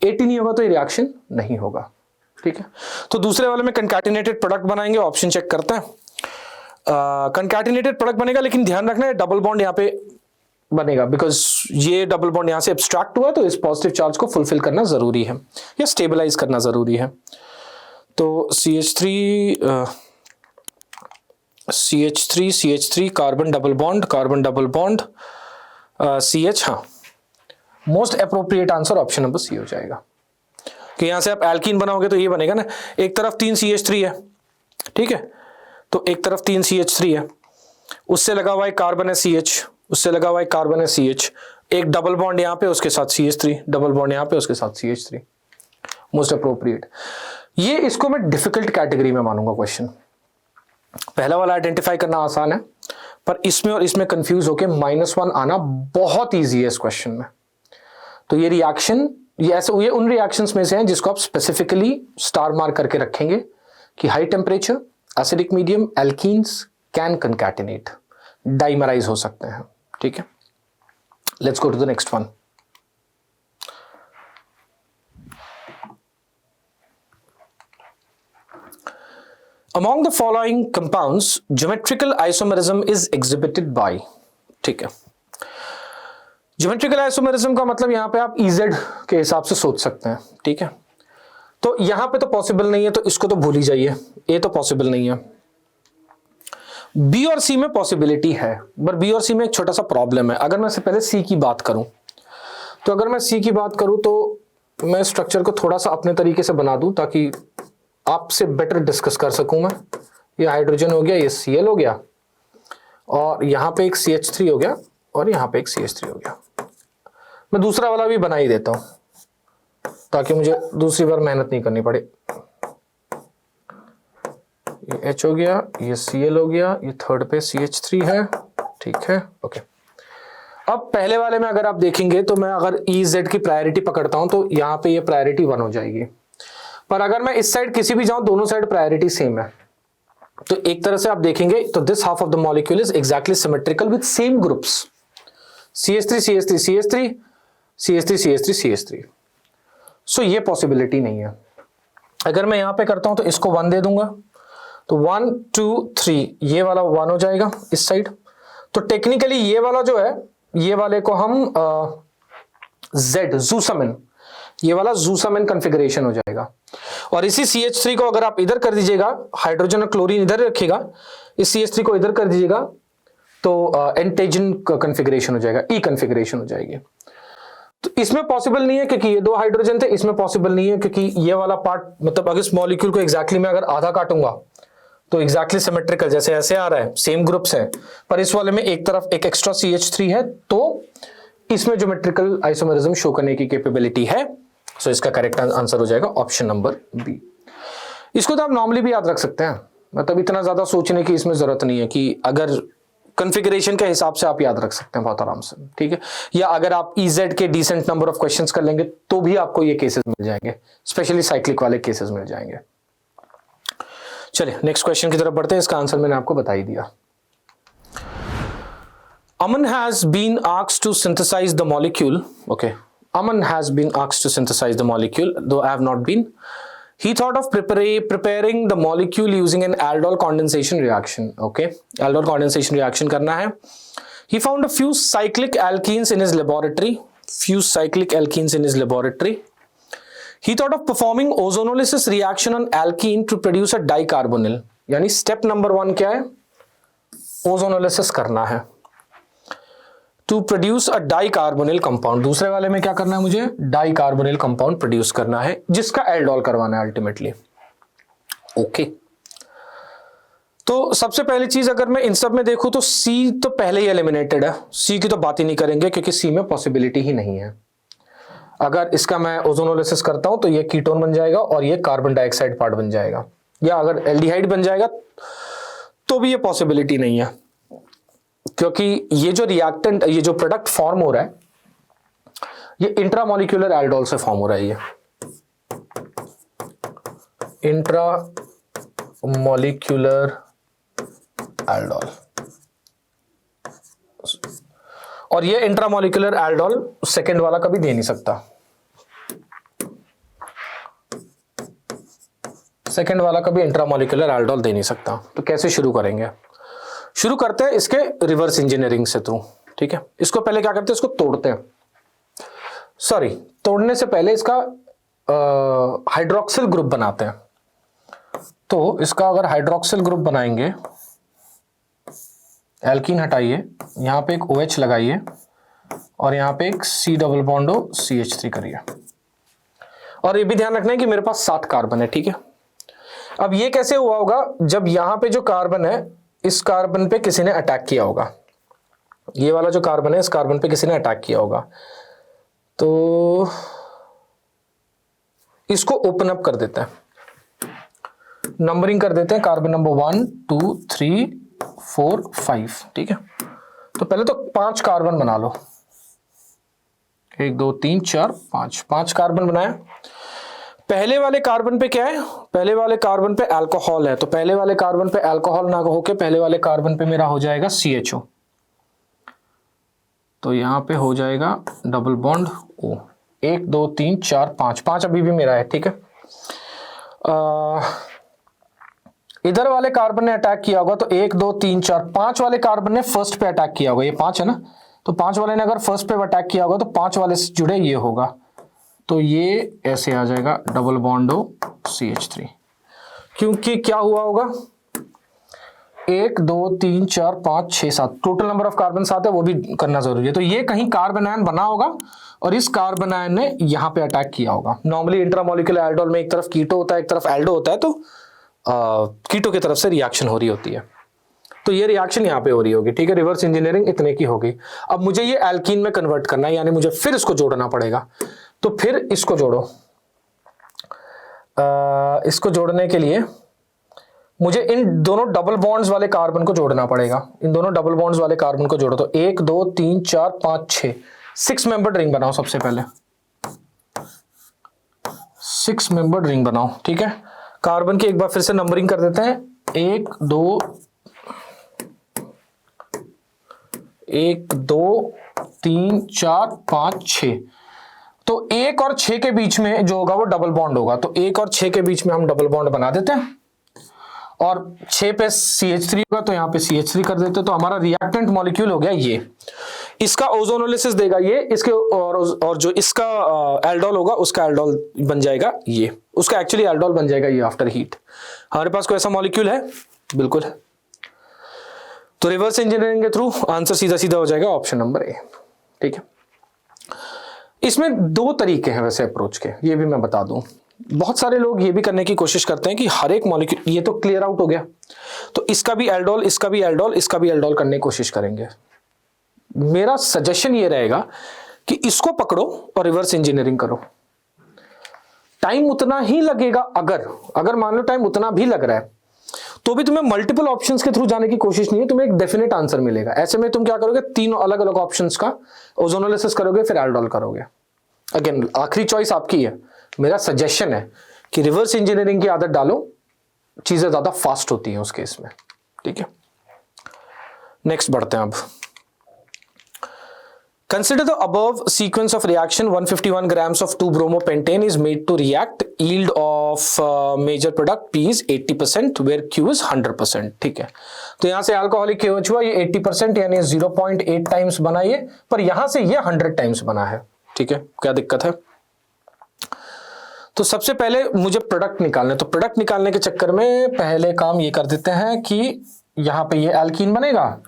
80 नहीं होगा तो ये रिएक्शन नहीं होगा। ठीक है, तो दूसरे वाले में कंकैटिनेटेड प्रोडक्ट बनाएंगे, ऑप्शन चेक करते हैं। कंकैटिनेटेड प्रोडक्ट बनेगा, लेकिन ध्यान रखना है डबल बॉन्ड यहाँ पे बनेगा, बिकॉज ये डबल बॉन्ड यहां से एब्स्ट्रैक्ट हुआ, तो इस पॉजिटिव चार्ज को फुलफिल करना जरूरी है या स्टेबलाइज करना जरूरी है। तो CH3 carbon double bond CH, हाँ, most appropriate answer option number C हो जाएगा। कि यहां से आप एल्कीन बनाओगे तो ये बनेगा ना, एक तरफ 3 CH3 है, ठीक है, तो एक तरफ 3 CH3 है, उससे लगा हुआ एक कार्बन है CH, उससे लगा हुआ एक कार्बन है CH, एक डबल बॉन्ड यहां पे उसके साथ CH3, डबल बॉन्ड यहां पे उसके साथ CH3, मोस्ट अप्रोप्रिएट। ये इसको मैं डिफिकल्ट कैटेगरी में मानूंगा क्वेश्चन। पहला वाला आइडेंटिफाई करना आसान है, पर इसमें और इसमें कंफ्यूज होके -1 आना बहुत ईजी है इस क्वेश्चन में। तो ये रिएक्शन, ये उन रिएक्शंस में से हैं जिसको आप स्पेसिफिकली स्टार मार्क करके रखेंगे कि high temperature acidic medium alkenes can concatenate, dimerize हो सकते हैं। ठीक है, let's go to the next one. Among the following compounds, geometrical isomerism is exhibited by, ठीक है, ज्योमेट्रिकल आइसोमेरिज्म का मतलब यहां पे आप इजेड के हिसाब से सोच सकते हैं, ठीक है। तो यहां पे तो पॉसिबल नहीं है, तो इसको तो भूल ही जाइए, ए तो पॉसिबल नहीं है। बी और सी में पॉसिबिलिटी है, पर बी और सी में एक छोटा सा प्रॉब्लम है। अगर मैं से पहले सी की बात करूं, तो अगर मैं सी की बात करूं तो मैं स्ट्रक्चर को थोड़ा सा अपने तरीके से बना दूं ताकि आपसे बेटर डिस्कस कर सकूं मैं। ये हाइड्रोजन हो गया, ये Cl हो गया, और यहां पे एक CH3 हो गया, और यहां पे एक CH3 हो गया। मैं दूसरा वाला भी बना ही देता हूं ताकि मुझे दूसरी बार मेहनत नहीं करनी पड़े। ये H हो गया, ये Cl हो गया, ये थर्ड पे CH3 है, ठीक है, ओके। अब पहले वाले में अगर आप देखेंगे तो मैं अगर EZ की प्रायोरिटी पकड़ता हूं तो यहां पे ये प्रायोरिटी 1 हो जाएगी। पर अगर मैं इस साइड किसी भी जाऊं, दोनों साइड प्रायोरिटी सेम है, तो एक तरह से आप देखेंगे तो this half of the molecule is exactly symmetrical with same groups, CH3 CH3 CH3 CH3 CH3 CH3। सो ये पॉसिबिलिटी नहीं है। अगर मैं यहां पे करता हूं तो इसको 1 दे दूंगा, तो 1 2 3 ये वाला 1 हो जाएगा इस साइड। तो टेक्निकली ये वाला जो है, ये वाले को हम Z ज़ूसमिन, ये वाला ज़ूसमिन कॉन्फ़िगरेशन हो जाएगा। और इसी CH3 को अगर आप इधर कर दीजिएगा, हाइड्रोजन और क्लोरीन इधर रखिएगा, इस CH3 को इधर कर दीजिएगा, तो एंटेजन कॉन्फ़िगरेशन हो जाएगा, E कॉन्फ़िगरेशन हो जाएगी। तो इसमें पॉसिबल नहीं है क्योंकि ये 2 हाइड्रोजन थे, इसमें पॉसिबल नहीं है क्योंकि ये वाला पार्ट, मतलब अगर इस मॉलिक्यूल को एग्जैक्टली मैं अगर आधा काटूंगा तो एग्जैक्टली सिमेट्रिकल जैसे ऐसे आ रहा है, सेम ग्रुप्स है, पर इस वाले में एक तरफ एक एक्स्ट्रा CH3 है, तो इसमें ज्योमेट्रिकल आइसोमेरिज्म शो करने की कैपेबिलिटी है। सो इसका करेक्ट आंसर हो जाएगा ऑप्शन नंबर बी। इसको तो आप नॉर्मली भी याद रख सकते हैं, मतलब इतना ज्यादा सोचने की इसमें जरूरत नहीं है कि अगर कॉन्फ़िगरेशन के हिसाब से आप याद रख सकते हैं बहुत आराम से, ठीक है। या अगर आप EZ के डिसेंट नंबर ऑफ क्वेश्चंस कर लेंगे तो भी आपको ये केसेस मिल जाएंगे, स्पेशली साइक्लिक वाले केसेस मिल जाएंगे। चलिए नेक्स्ट क्वेश्चन की तरफ बढ़ते हैं। इसका आंसर मैंने आपको बता ही दिया। Aman has been asked to synthesize the molecule. Okay, Aman has been asked to synthesize the molecule, though I have not been. He thought of preparing the molecule using an aldol condensation reaction. Okay, aldol condensation reaction करना है। He found a few cyclic alkenes in his laboratory. He thought of performing ozonolysis reaction on alkene to produce a dicarbonyl. यानी step number 1 क्या है? Ozonolysis करना है to produce a dicarbonyl compound. दूसरे वाले में क्या करना है मुझे? डाइकार्बोनिल कंपाउंड प्रोड्यूस करना है जिसका एल्डोल करवाना है अल्टीमेटली। ओके, तो सबसे पहली चीज अगर मैं इन सब में देखूं तो सी तो पहले ही एलिमिनेटेड है, सी की तो बात ही नहीं करेंगे क्योंकि सी में पॉसिबिलिटी ही नहीं है। अगर इसका मैं ओजोनोलिसिस करता हूं तो ये कीटोन बन जाएगा और ये कार्बन डाइऑक्साइड पार्ट बन जाएगा, या अगर एल्डिहाइड बन जाएगा तो भी ये पॉसिबिलिटी नहीं है क्योंकि ये जो रिएक्टेंट, ये जो प्रोडक्ट फॉर्म हो रहा है ये इंट्रामोलिक्यूलर एल्डोल से फॉर्म हो रहा है। ये इंट्रामोलिक्यूलर एल्डोल, और ये इंट्रामोलिक्यूलर एल्डोल सेकेंड वाला कभी दे नहीं सकता। सेकेंड वाला कभी इंट्रामोलिक्यूलर एल्डोल दे नहीं सकता। तो कैसे शुरू करेंगे? शुरू करते हैं इसके रिवर्स इंजीनियरिंग से थ्रू, ठीक है। इसको पहले क्या करते हैं, इसको तोड़ते हैं। सॉरी, तोड़ने से पहले इसका हाइड्रोक्सिल ग्रुप बनाते हैं। तो इसका अगर हाइड्रोक्सिल ग्रुप बनाएंगे, एल्कीन हटाइए, यहां पे एक OH लगाइए और यहां पे एक C डबल बॉन्ड हो CH3 करिए, और ये भी ध्यान रखना है कि मेरे पास 7 कार्बन है, ठीक है। अब ये कैसे हुआ होगा? जब यहां पे जो कार्बन है, इस कार्बन पे किसी ने अटैक किया होगा, ये वाला जो कार्बन है इस कार्बन पे किसी ने अटैक किया होगा, तो इसको ओपन अप कर देते हैं, नंबरिंग कर देते हैं, कार्बन नंबर 1 2 3 4 5, ठीक है। तो पहले तो 5 कार्बन बना लो, 1 2 3 4 5 कार्बन बनाया। पहले वाले कार्बन पे क्या है? पहले वाले कार्बन पे अल्कोहल है, तो पहले वाले कार्बन पे अल्कोहल ना होके पहले वाले कार्बन पे मेरा हो जाएगा CHO, तो यहां पे हो जाएगा डबल बॉन्ड O। 1 2 3 4 5 अभी भी मेरा है, ठीक है। इधर वाले कार्बन ने अटैक किया होगा तो 1 2 3 4 5 वाले कार्बन ने फर्स्ट पे अटैक किया होगा, ये 5 है ना, तो 5 वाले ने अगर फर्स्ट पे अटैक किया होगा तो 5 वाले से जुड़े ये होगा, तो ये ऐसे आ जाएगा डबल बॉन्ड हो CH3, क्योंकि क्या हुआ होगा 1 2 3 4 5 6 7 टोटल नंबर ऑफ कार्बन आते हैं, वो भी करना जरूरी है। तो ये कहीं कार्बन आयन बना होगा और इस कार्बन आयन ने यहां पे अटैक किया होगा। नॉर्मली इंट्रामोलिकुलर एल्डोल में एक तरफ कीटो होता है एक तरफ एल्डो होता है, तो कीटो की तरफ से रिएक्शन हो रही होती है, तो ये रिएक्शन यहाँ पे हो रही होगी, ठीक है। रिवर्स इंजीनियरिंग इतने की होगी। अब मुझे ये एल्कीन में कन्वर्ट करना है, यानी मुझे फिर इसको जोड़ना पड़ेगा, तो फिर इसको जोड़ो। इसको जोड़ने के लिए मुझे इन दोनों डबल बॉन्ड्स वाले कार्बन को जोड़ना पड़ेगा। इन दोनों डबल बॉन्ड्स वाले कार्बन को जोड़ो, तो 1 2 3 4 5 6 6 मेंबर्ड रिंग बनाओ। सबसे पहले 6 मेंबर्ड रिंग बनाओ, ठीक है। कार्बन की एक बार फिर से नंबरिंग कर देते हैं, 1 2 3 4 5 6। तो 1 और 6 के बीच में जो होगा वो डबल बॉन्ड होगा, तो 1 और 6 के बीच में हम डबल बॉन्ड बना देते हैं, और 6 पे CH3 होगा तो यहाँ पे CH3 कर देते हैं। तो हमारा रिएक्टेंट मॉलिक्यूल हो गया ये, इसका ओजोनोलिसिस देगा ये, इसके और जो इसका एल्डोल होगा उसका एल्डोल बन जाएगा ये, उसका एक्चुअली एल्डोल बन जाएगा ये आफ्टर हीट। हमारे पास कोई ऐसा मॉलिक्यूल है? बिल्कुल है। तो रिवर्स इंजीनियरिंग के थ्रू आंसर सीधा सीधा हो जाएगा ऑप्शन नंबर ए, ठीक है। इसमें 2 तरीके हैं वैसे अप्रोच के, ये भी मैं बता दूं। बहुत सारे लोग ये भी करने की कोशिश करते हैं कि हर एक मॉलिक्यूल, ये तो क्लियर आउट हो गया, तो इसका भी एल्डोल इसका भी एल्डोल इसका भी एल्डोल करने की कोशिश करेंगे। मेरा सजेशन ये रहेगा कि इसको पकड़ो और रिवर्स इंजीनियरिंग करो। टाइम उतना ही लगेगा, अगर मान लो टाइम उतना भी लग रहा है तो भी तुम्हें मल्टीपल ऑप्शंस के थ्रू जाने की कोशिश नहीं है, तुम्हें एक डेफिनेट आंसर मिलेगा। ऐसे में तुम क्या करोगे, 3 अलग अलग ऑप्शंस का ओजोनोलिसिस करोगे, फिर एल्डोल करोगे। अगेन आखिरी चॉइस आपकी है, मेरा सजेशन है कि रिवर्स इंजीनियरिंग की आदत डालो, चीजें ज्यादा फास्ट होती हैं उस केस में, ठीक है। नेक्स्ट बढ़ते हैं अब। Consider the above sequence of reaction. 151 grams of 2-bromopentane is made to react. Yield of major product P is 80%, where Q is 100%. ठीक है, तो यहां से अल्कोहलिक KOH हुआ ये 80% यानी 0.8 टाइम्स बना ये, पर यहां से ये 100 टाइम्स बना है, ठीक है। क्या दिक्कत है? तो सबसे पहले मुझे प्रोडक्ट निकालना है, तो प्रोडक्ट निकालने के चक्कर में पहले काम ये कर देते हैं कि यहां पे ये एल्कीन बनेगा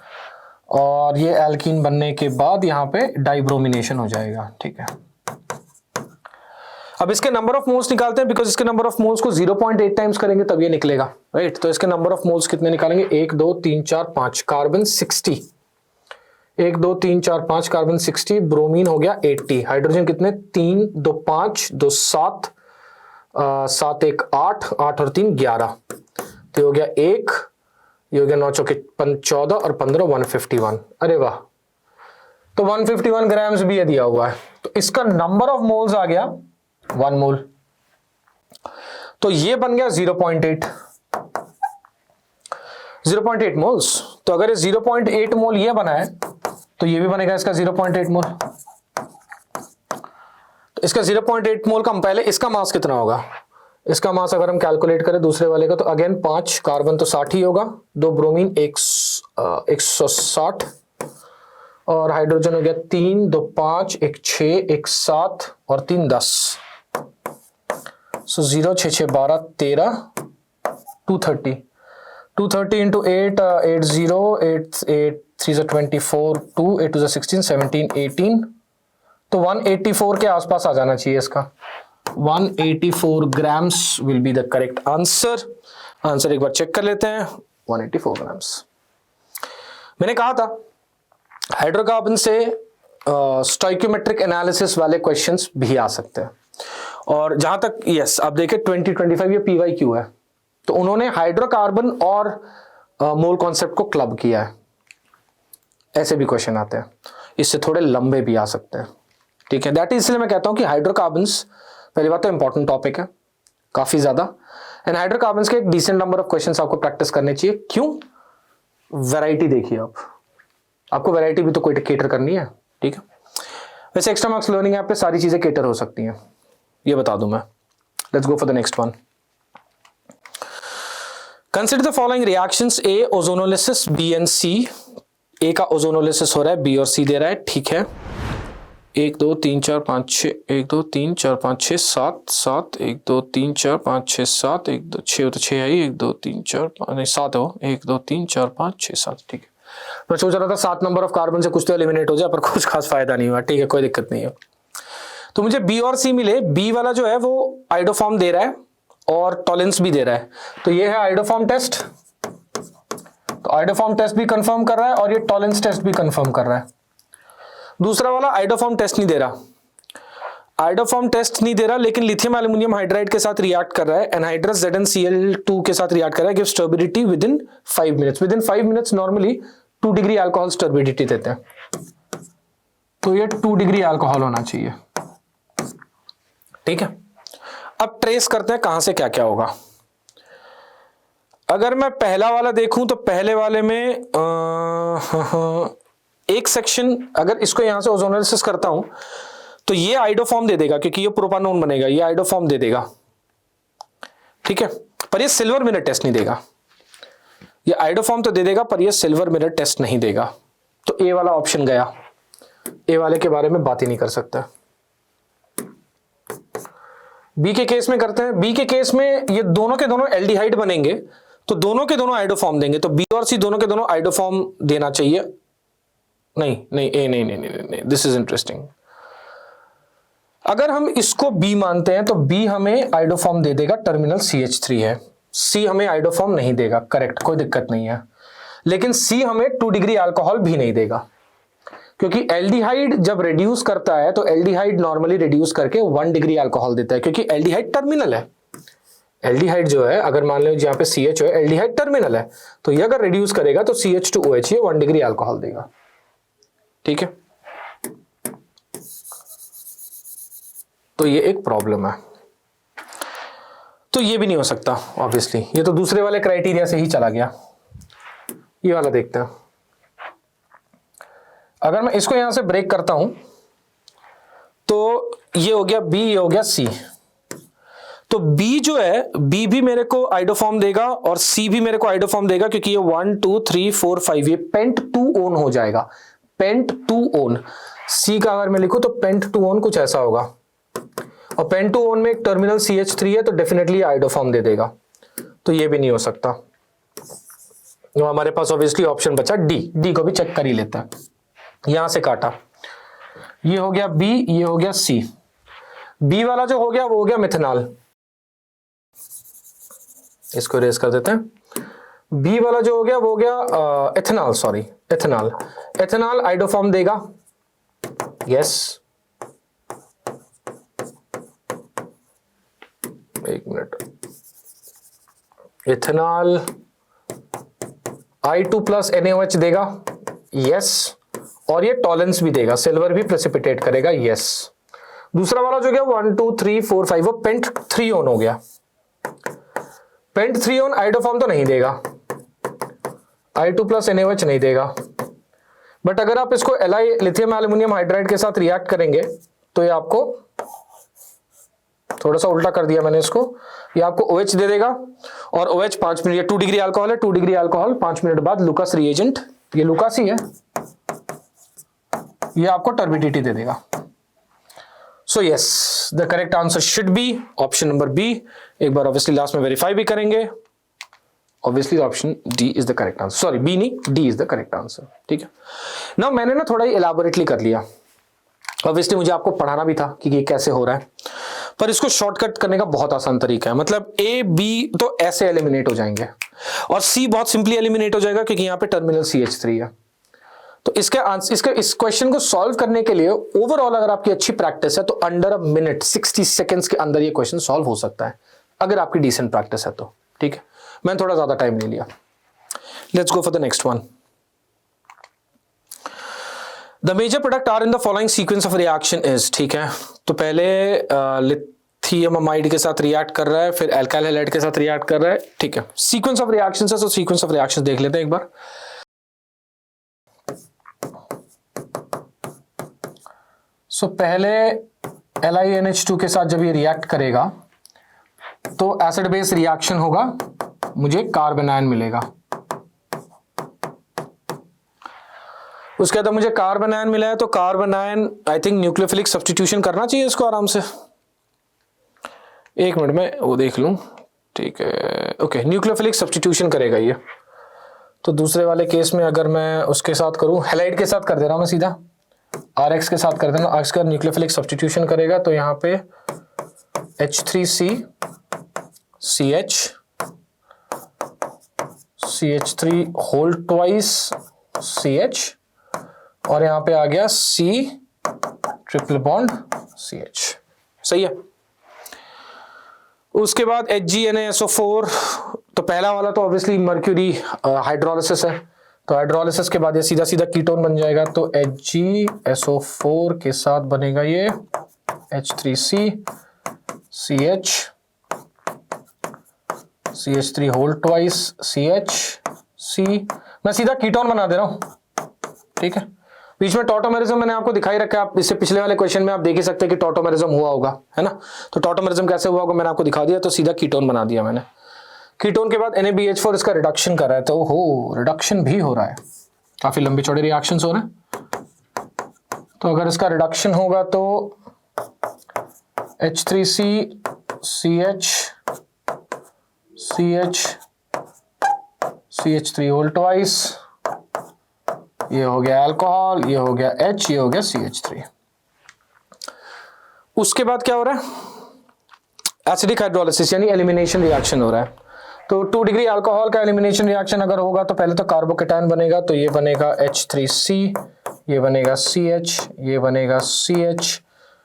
और ये एल्कीन बनने के बाद यहाँ पे डाइब्रोमिनेशन हो जाएगा, ठीक है। अब इसके नंबर ऑफ मोल्स निकालते हैं, बिकॉज इसके नंबर ऑफ मोल्स को 0.8 टाइम्स करेंगे तब ये निकलेगा, राइट। तो इसके नंबर ऑफ मोल्स कितने निकालेंगे, 1 2 3 4 5, कार्बन 60, 1 2 3 4 5 कार्बन 60, ब्रोमीन हो गया 80, हाइड्रोजन कितने 3 2 5 2 7 7 1 8 8 और 3 11, तो हो गया 1, ये हो गया 9 चौके 14 और 15 151। अरे वाह, तो 151 ग्राम्स भी ये दिया हुआ है, तो इसका नंबर ऑफ मोल्स आ गया 1 मोल, तो ये बन गया 0.8 मोल्स। तो अगर ये 0.8 मोल ये बना है तो ये भी बनेगा इसका 0.8 मोल। तो इसका 0.8 मोल का पहले इसका मास कितना होगा, इसका मास अगर हम कैलकुलेट करें दूसरे वाले का, तो अगेन 5 कार्बन तो 60 ही होगा, 2 ब्रोमीन 160 और हाइड्रोजन हो गया 3 2 5 1 6 1 7 और 3 10, सो 0 6 6 12 13 230 इंटू 8 8 0 8 8 3 24 2 8 2 16 17 18, तो 184 के आसपास आ जाना चाहिए इसका। 184 grams will be the correct answer. Answer एक बार चेक कर लेते हैं, 184 ग्राम्स। मैंने कहा था हाइड्रोकार्बन से स्टोइकियोमेट्रिक एनालिसिस वाले क्वेश्चंस भी आ सकते हैं, और जहां तक यस आप देखें 2025 ये PYQ है, तो उन्होंने हाइड्रोकार्बन और मोल कॉन्सेप्ट को क्लब किया है। ऐसे भी क्वेश्चन आते हैं, इससे थोड़े लंबे भी आ सकते हैं, ठीक है। दैट इज इसलिए मैं कहता हूं कि हाइड्रोकार्बन्स पहली बात तो इंपॉर्टेंट टॉपिक है काफी ज्यादा, एंड हाइड्रोकार्बन्स के एक डिसेंट नंबर ऑफ क्वेश्चंस आपको प्रैक्टिस करने चाहिए। क्यों? वैरायटी देखिए आपको वैरायटी भी तो कोई केटर करनी है, ठीक है। वैसे एक्स्ट्रा मार्क्स लर्निंग ऐप पे सारी चीजें केटर हो सकती हैं, ये बता दूं मैं। Let's go for the next one. Consider the following reactions: A, ozonolysis; B and C. ए का ओजोनोलिसिस हो रहा है, बी और सी दे रहा है, ठीक है। 1 2 3 4 5 6 1 2 3 4 5 6 7 7 1 2 3 4 5 6 7 1 2 6 तो 6 आई, 1 2 3 4 5 नहीं 7 हो, 1 2 3 4 5 6 7, ठीक है। मैं सोच रहा था 7 नंबर ऑफ कार्बन से कुछ तो एलिमिनेट हो जाए, पर कुछ खास फायदा नहीं हुआ, ठीक है, कोई दिक्कत नहीं है। तो मुझे बी और सी मिले, बी वाला जो है वो आइडोफॉर्म दे रहा है और टॉलेंस भी दे रहा है, तो ये है आइडोफॉर्म टेस्ट, तो आइडोफॉर्म टेस्ट भी कंफर्म कर रहा है और ये टॉलेंस टेस्ट भी कंफर्म कर रहा है। दूसरा वाला आइडोफॉर्म टेस्ट नहीं दे रहा, आइडोफॉर्म टेस्ट नहीं दे रहा, लेकिन लिथियम एल्यूमिनियम हाइड्राइड के साथ रिएक्ट कर रहा है, एनहाइड्रस ZnCl2 के साथ रिएक्ट कर रहा है, gives turbidity with in 5 minutes. With in 5 minutes normally 2 degree alcohol turbidity देते हैं, तो ये 2 डिग्री अल्कोहल होना चाहिए, ठीक है। अब ट्रेस करते हैं कहां से क्या क्या होगा। अगर मैं पहला वाला देखूं तो पहले वाले में एक सेक्शन, अगर इसको यहां से ओजोनोलिसिस करता हूं तो ये आइडोफॉर्म दे देगा, क्योंकि ये प्रोपानोन बनेगा, ये आइडोफॉर्म दे देगा, ठीक है, पर ये सिल्वर मिरर टेस्ट नहीं देगा। ये आइडोफॉर्म तो दे देगा पर ये सिल्वर मिरर टेस्ट नहीं देगा, तो ए वाला ऑप्शन गया, ए वाले के बारे में बात ही नहीं कर सकता। बी के केस में करते हैं, बी के केस में ये दोनों के दोनों एल्डिहाइड बनेंगे, तो दोनों के दोनों आइडोफॉर्म देंगे, तो बी और सी दोनों के दोनों आइडोफॉर्म देना चाहिए। नहीं नहीं ए नहीं नहीं नहीं नहीं, दिस इज इंटरेस्टिंग। अगर हम इसको बी मानते हैं तो बी हमें आइडोफॉर्म दे देगा, टर्मिनल CH3 है, सी हमें आइडोफॉर्म नहीं देगा, करेक्ट, कोई दिक्कत नहीं है। लेकिन सी हमें 2 डिग्री अल्कोहल भी नहीं देगा, क्योंकि एल्डिहाइड जब रिड्यूस करता है तो एल्डिहाइड नॉर्मली रिड्यूस करके 1 डिग्री अल्कोहल देता है, क्योंकि एल्डिहाइड टर्मिनल है। एल्डिहाइड जो है, अगर मान लो यहाँ पे CH है, एल्डिहाइड टर्मिनल है, तो ये अगर रिड्यूस करेगा तो CH2OH ये 1 डिग्री अल्कोहल देगा, ठीक है। तो ये एक प्रॉब्लम है, तो ये भी नहीं हो सकता ऑब्वियसली, ये तो दूसरे वाले क्राइटेरिया से ही चला गया। ये वाला देखते हैं, अगर मैं इसको यहां से ब्रेक करता हूं तो ये हो गया बी, ये हो गया सी, तो बी जो है, बी भी मेरे को आइडोफॉर्म देगा और सी भी मेरे को आइडोफॉर्म देगा, क्योंकि ये 1 2 3 4 5 ये पेंट 2 ओन हो जाएगा, पेंट 2 ओन। सी का अगर मैं लिखूं तो पेंट 2 ओन कुछ ऐसा होगा, और पेंट 2 ओन में एक टर्मिनल CH3 है, तो डेफिनेटली आइडोफॉर्म दे देगा, तो ये भी नहीं हो सकता। तो हमारे पास ऑब्वियसली ऑप्शन बचा डी, डी को भी चेक कर ही लेते हैं। यहां से काटा, ये हो गया बी, ये हो गया सी। बी वाला जो हो गया वो हो गया मिथेनॉल, इसको इरेज कर देते हैं। बी वाला जो हो गया वो हो गया ethanol, sorry ethanol, ethanol iodoform देगा, यस। एक मिनट, इथेनॉल I2+ NaOH देगा, यस, और ये टॉलेंस भी देगा, सिल्वर भी प्रेसिपिटेट करेगा, यस। दूसरा वाला जो गया 1 2 3 4 5 वो पेंट 3 ओन हो गया, पेंट 3 ओन आइडोफॉर्म तो नहीं देगा, I2+ NaOH नहीं देगा, बट अगर आप इसको Li लिथियम एल्यूमिनियम हाइड्राइड के साथ रिएक्ट करेंगे तो ये आपको, थोड़ा सा उल्टा कर दिया मैंने इसको, ये आपको OH दे देगा, और OH 5 मिनट, ये 2 डिग्री अल्कोहल है, 2 डिग्री अल्कोहल 5 मिनट बाद लुकास रिएजेंट, ये लुकास ही है, ये आपको टर्बिडिटी दे देगा। So yes, the correct answer should be option number B. एक बार ऑब्वियसली लास्ट में वेरीफाई भी करेंगे, obviously option D is the correct answer, sorry B नहीं, D is the correct answer, ठीक है। नाउ मैंने ना थोड़ा ही एलाबोरेटली कर लिया, ऑब्वियसली मुझे आपको पढ़ाना भी था कि ये कैसे हो रहा है, पर इसको शॉर्टकट करने का बहुत आसान तरीका है। मतलब ए बी तो ऐसे एलिमिनेट हो जाएंगे और सी बहुत सिंपली एलिमिनेट हो जाएगा, क्योंकि यहाँ पे टर्मिनल CH3 है। तो इसके आंसर, इस क्वेश्चन को सॉल्व करने के लिए ओवरऑल अगर आपकी अच्छी प्रैक्टिस है तो अंडर अ मिनट 60 सेकेंड्स के अंदर ये क्वेश्चन सॉल्व हो सकता है, अगर आपकी डिसेंट प्रैक्टिस है तो, ठीक है। मैंने थोड़ा ज्यादा टाइम ले लिया, let's go for the next one. The major product are in the following sequence of reaction is, ठीक है। तो पहले लिथियम अमाइड के साथ रिएक्ट कर रहा है, फिर एल्काइल हैलाइड के साथ रिएक्ट कर रहा है, ठीक है। सीक्वेंस ऑफ रिएक्शंस है, तो सीक्वेंस ऑफ रिएक्शंस देख लेते हैं एक बार। सो पहले LiNH2 के साथ जब ये रिएक्ट करेगा तो एसिड बेस रिएक्शन होगा, मुझे कार्बन आयन मिलेगा। उसके बाद मुझे कार्बन आयन मिला है, तो carbon ion I think nucleophilic substitution करना चाहिए इसको आराम से। एक मिनट में वो देख लूं, ठीक है, ओके, न्यूक्लियोफिलिक सब्स्टिट्यूशन करेगा ये। तो दूसरे वाले केस में अगर मैं उसके साथ करूं, हेलाइड के साथ कर दे रहा हूं मैं सीधा, RX के साथ कर देना, RX का न्यूक्लियोफिलिक सब्स्टिट्यूशन करेगा तो यहाँ पे H3C CH CH3 whole twice CH और यहाँ पे आ गया C ट्रिपल बॉन्ड CH। सही है। उसके बाद HgNaSO4, तो पहला वाला तो ऑब्वियसली मर्क्यूरी हाइड्रोलिसिस है, तो हाइड्रोलिसिस के बाद ये सीधा सीधा कीटोन बन जाएगा, तो HgSO4 के साथ बनेगा ये H3C CH CH3 whole twice CH C, मैं सीधा कीटोन बना दे रहा हूं, ठीक है। बीच में टॉटोमेरिज्म मैंने आपको दिखाई रखा है, आप इससे पिछले वाले क्वेश्चन में आप देख ही सकते हैं कि टॉटोमेरिज्म हुआ होगा, है ना। तो टॉटोमेरिज्म कैसे हुआ होगा मैंने आपको दिखा दिया, तो सीधा कीटोन बना दिया मैंने। कीटोन के बाद NaBH4 इसका रिडक्शन कर रहा है, तो हो रिडक्शन भी हो रहा है, काफी लंबे चौड़े रिएक्शंस हो रहे हैं। तो अगर इसका रिडक्शन होगा तो H3C CH CH CH3 whole twice, ये हो गया अल्कोहल, ये हो गया H, ये हो गया CH3। उसके बाद क्या हो रहा है, एसिडिक हाइड्रोलिसिस यानी एलिमिनेशन रिएक्शन हो रहा है। तो 2 डिग्री अल्कोहल का एलिमिनेशन रिएक्शन अगर होगा तो पहले तो कार्बोकेटायन बनेगा, तो ये बनेगा H3C, ये बनेगा CH, ये बनेगा CH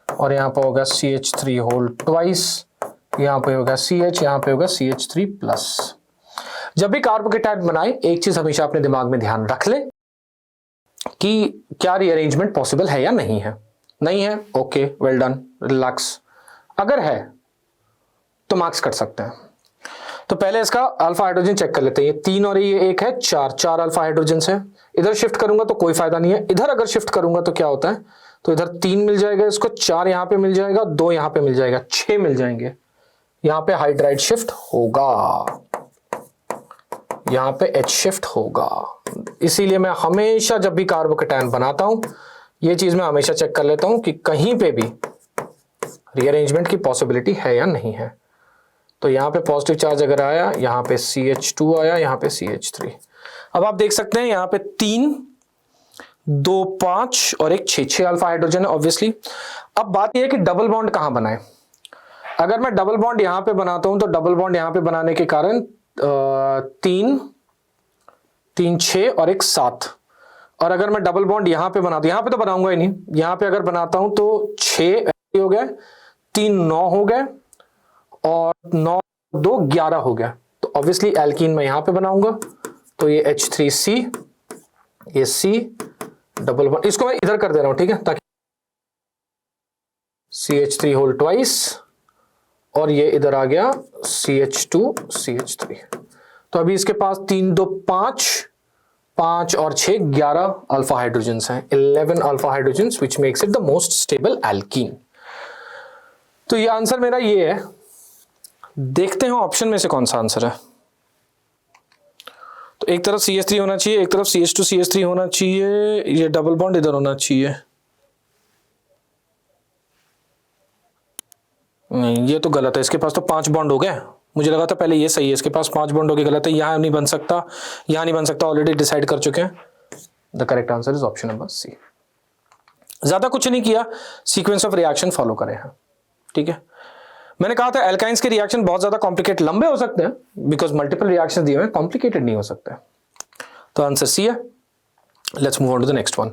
और यहाँ पे होगा CH3 होल ट्वाइस, यहाँ पे होगा CH, यहाँ पे होगा CH3 प्लस। जब भी कार्बोकेटायन बनाए एक चीज हमेशा अपने दिमाग में ध्यान रख ले कि क्या रीअरेंजमेंट पॉसिबल है या नहीं है। नहीं है, ओके, वेल डन, रिलैक्स। अगर है तो मार्क्स कट सकते हैं। तो पहले इसका अल्फा हाइड्रोजन चेक कर लेते हैं, ये 3 और ये 1 है, 4 अल्फा हाइड्रोजन है। इधर शिफ्ट करूंगा तो कोई फायदा नहीं है, इधर अगर शिफ्ट करूंगा तो क्या होता है, तो इधर 3 मिल जाएगा इसको, 4 यहां पे मिल जाएगा, 2 यहां पे मिल जाएगा, 6 मिल जाएंगे। यहां पे हाइड्राइड शिफ्ट होगा, यहां पे H शिफ्ट होगा। इसीलिए मैं हमेशा जब भी कार्बोकेटायन बनाता हूं ये चीज मैं हमेशा चेक कर लेता हूं कि कहीं पे भी रीअरेंजमेंट की पॉसिबिलिटी है या नहीं है। तो यहां पे पॉजिटिव चार्ज अगर आया, यहां पे CH2 आया, यहां पे CH3। अब आप देख सकते हैं यहां पे 3, 2, 5 और एक 6 अल्फा हाइड्रोजन है ऑब्वियसली। अब बात यह है कि डबल बॉन्ड कहां बनाए। अगर मैं डबल बॉन्ड यहां पे बनाता हूं तो डबल बॉन्ड यहां पे बनाने के कारण 3, 6 और एक 7, और अगर मैं डबल बॉन्ड यहां पे बनाता हूं, यहां पे तो बनाऊंगा ही नहीं, यहां पे अगर बनाता हूं तो 6 हो गए, 3 9 हो गए और 9 2 11 हो गया। तो ऑब्वियसली एल्कीन मैं यहां पे बनाऊंगा, तो ये H3C, ये C डबल बॉन्ड, इसको मैं इधर कर दे रहा हूं, ठीक है, ताकि CH3 होल ट्वाइस और ये इधर आ गया CH2 CH3। तो अभी इसके पास 3 2 5 और 6 11 अल्फा हाइड्रोजन्स हैं, 11 alpha hydrogens which makes it the most stable alkene. तो ये आंसर मेरा ये है। देखते हैं ऑप्शन में से कौन सा आंसर है। तो एक तरफ CH3 होना चाहिए, एक तरफ CH2 CH3 होना चाहिए, ये डबल बॉन्ड इधर होना चाहिए। नहीं, ये तो गलत है, इसके पास तो 5 बॉन्ड हो गए। मुझे लगा था पहले ये सही है, इसके पास 5 बॉन्ड हो गए, गलत है, यहां नहीं बन सकता, यहां नहीं बन सकता, ऑलरेडी डिसाइड कर चुके हैं। The correct answer is option number C। ज्यादा कुछ नहीं किया, सीक्वेंस ऑफ रिएक्शन फॉलो करे हैं, ठीक है। मैंने कहा था एल्काइंस के रिएक्शन बहुत ज्यादा कॉम्प्लिकेटेड लंबे हो सकते हैं, बिकॉज मल्टीपल रिएक्शन दिए हुए हैं, कॉम्प्लिकेटेड नहीं हो सकते। तो आंसर C है। Let's move on to the next one.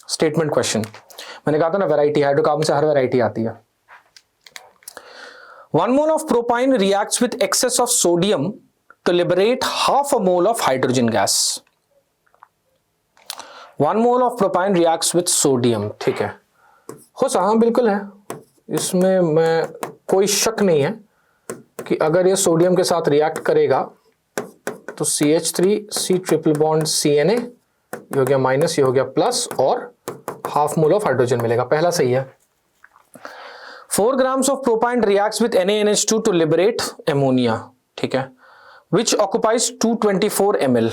Statement question. मैंने कहा था ना वैरायटी, हाइड्रोकार्बन से हर वैरायटी आती है। 1 mole of propine reacts with excess of sodium to liberate half a mole of hydrogen gas. 1 mole of propine reacts with sodium, ठीक है, हो सकता, हाँ बिल्कुल है, इसमें मैं कोई शक नहीं है कि अगर ये सोडियम के साथ रिएक्ट करेगा तो CH3 C triple bond CNA, ये हो गया माइनस, ये हो गया प्लस, और हाफ मोल ऑफ हाइड्रोजन मिलेगा, पहला सही है। 4 grams of propine reacts with NaNH2 to liberate ammonia, ठीक है, which occupies 224 ml।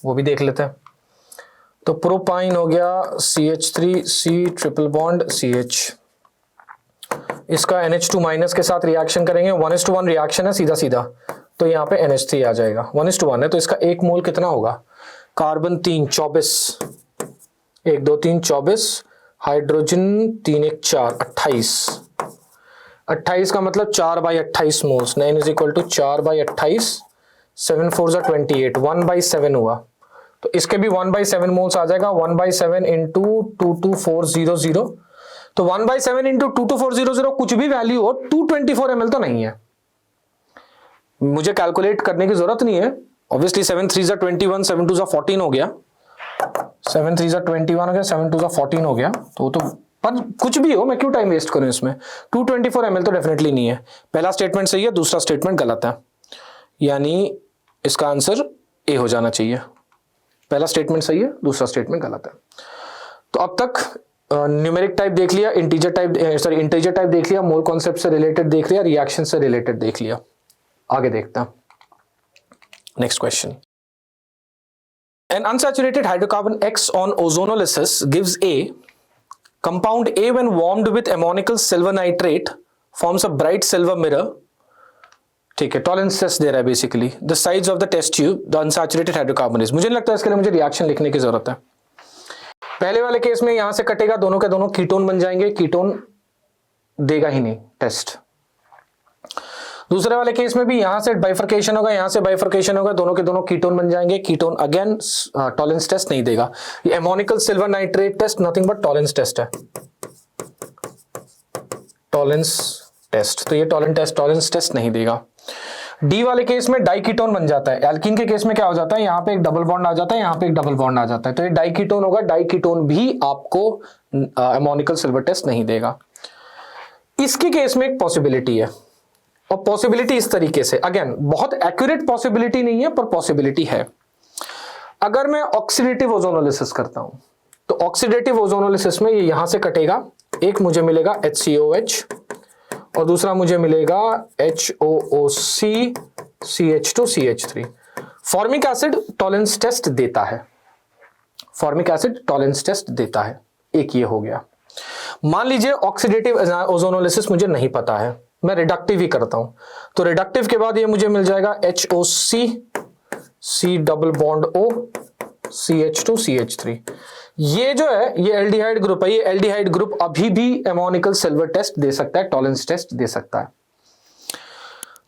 वो भी देख लेते हैं। तो प्रोपाइन हो गया CH3C ट्रिपल बॉन्ड CH, इसका NH2 माइनस के साथ रिएक्शन करेंगे, 1:1 रिएक्शन है सीधा सीधा, तो यहाँ पे NH3 आ जाएगा, 1:1 है तो इसका एक मोल कितना होगा, कार्बन 3 24, 1 2 3 24, हाइड्रोजन 3 1 4 28, 28 का मतलब 4/28 मोल्स, 9 = 4/28, 7 4 = 28, 1/7 हुआ, तो इसके भी 1/7 मोल्स आ जाएगा, 1/7 इंटू 22400, तो 1/7 इंटू 22400 कुछ भी वैल्यू हो 224 ml तो नहीं है, मुझे कैलकुलेट करने की जरूरत नहीं है, ऑब्वियसली 7 3 = 21, 7 2 = 14 हो गया, 7 3 = 21 हो गया, 7 2 = 14 हो गया, तो पर कुछ भी हो मैं क्यों टाइम वेस्ट करूं इसमें, 224 ml तो डेफिनेटली नहीं है, पहला स्टेटमेंट सही है, दूसरा स्टेटमेंट गलत है, यानी इसका आंसर ए हो जाना चाहिए, पहला स्टेटमेंट सही है, दूसरा स्टेटमेंट गलत है। तो अब तक न्यूमेरिक टाइप देख लिया, इंटीजर टाइप देख लिया, मोल कॉन्सेप्ट से रिलेटेड देख लिया, रिएक्शन से रिलेटेड देख लिया, आगे देखते हैं next question. An unsaturated hydrocarbon X on ozonolysis gives A. Compound A when warmed with ammonical silver nitrate forms a bright silver mirror. ठीक है, टॉलरेंस टेस्ट दे रहा है basically, the size of the test tube the unsaturated hydrocarbon is, मुझे नहीं लगता इसके लिए मुझे रिएक्शन लिखने की जरूरत है। पहले वाले केस में यहां से कटेगा, दोनों के दोनों कीटोन बन जाएंगे, कीटोन देगा ही नहीं टेस्ट। दूसरे वाले केस में भी यहां से बाइफर्केशन होगा, यहां से बाइफर्केशन होगा, दोनों के दोनों कीटोन बन जाएंगे, कीटोन अगेन टॉलरेंस टेस्ट नहीं देगा। ये ammoniacal silver nitrate test nothing but Tollens test है, टॉलरेंस टेस्ट, तो ये टॉलरेंस टेस्ट नहीं देगा। डी वाले केस में डाइकीटोन बन जाता है, एल्कीन के केस में क्या हो जाता है, यहाँ पे एक डबल बॉन्ड आ जाता है, यहाँ पे एक डबल बॉन्ड आ जाता है, तो ये डाइकीटोन होगा, डाइकीटोन भी आपको एमोनिकल सिल्वर टेस्ट नहीं देगा। इसके केस में एक पॉसिबिलिटी है, और पॉसिबिलिटी इस तरीके से, अगेन बहुत एक्यूरेट पॉसिबिलिटी नहीं है पर पॉसिबिलिटी है। अगर मैं ऑक्सीडेटिव ओजोनोलिसिस करता हूं तो ऑक्सीडेटिव ओजोनोलिसिस में ये यहां से कटेगा, एक मुझे मिलेगा HCOH और दूसरा मुझे मिलेगा HOOC CH2 CH3। Formic acid tolerance test देता है, फॉर्मिक एसिड टॉलरेंस टेस्ट देता है, एक ये हो गया। मान लीजिए ऑक्सीडेटिव ओजोनोलिसिस मुझे नहीं पता है, मैं रिडक्टिव ही करता हूं, तो रिडक्टिव के बाद ये मुझे मिल जाएगा HOC C double bond O CH2 CH3। ये जो है ये एल्डिहाइड ग्रुप है, ये एल्डिहाइड ग्रुप अभी भी एमोनिकल सिल्वर टेस्ट दे सकता है, टॉलरेंस टेस्ट दे सकता है।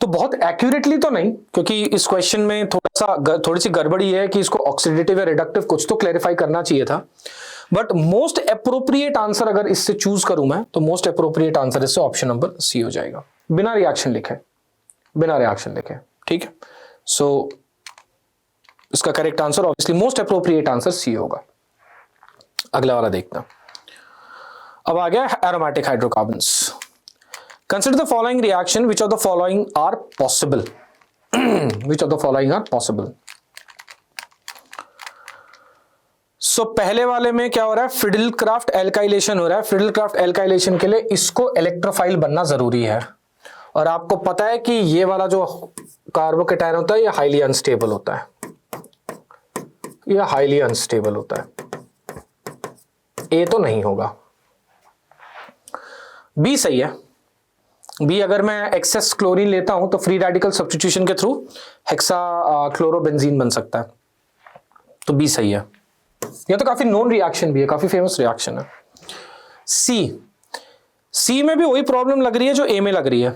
तो बहुत एक्यूरेटली तो नहीं, क्योंकि इस क्वेश्चन में थोड़ी सी गड़बड़ी है कि इसको ऑक्सीडेटिव या रिडक्टिव कुछ तो क्लैरिफाई करना चाहिए था, बट मोस्ट अप्रोप्रिएट आंसर अगर इससे चूज करूं मैं तो मोस्ट अप्रोप्रिएट आंसर इससे ऑप्शन नंबर सी हो जाएगा, बिना रिएक्शन लिखे, बिना रिएक्शन लिखे, ठीक है। सो इसका correct answer obviously most appropriate answer C होगा। अगला वाला देखते हैं, अब आ गया aromatic hydrocarbons. Consider the following reaction, which of the following are possible, which of the following are possible. So पहले वाले में क्या हो रहा है, फिडलक्राफ्ट एल्काइलेशन हो रहा है, फिडलक्राफ्ट एल्काइलेशन के लिए इसको इलेक्ट्रोफाइल बनना जरूरी है, और आपको पता है कि ये वाला जो कार्बोकेटायन होता है ये हाईली अनस्टेबल होता है, ये हाईली अनस्टेबल होता है, ए तो नहीं होगा, बी सही है। बी अगर मैं एक्सेस क्लोरीन लेता हूं तो फ्री रेडिकल सब्स्टिट्यूशन के थ्रू हेक्सा क्लोरोबेंजीन बन सकता है, तो बी सही है। यह तो काफी नोन रिएक्शन भी है, काफी फेमस रिएक्शन है। सी में भी वही प्रॉब्लम लग रही है जो ए में लग रही है,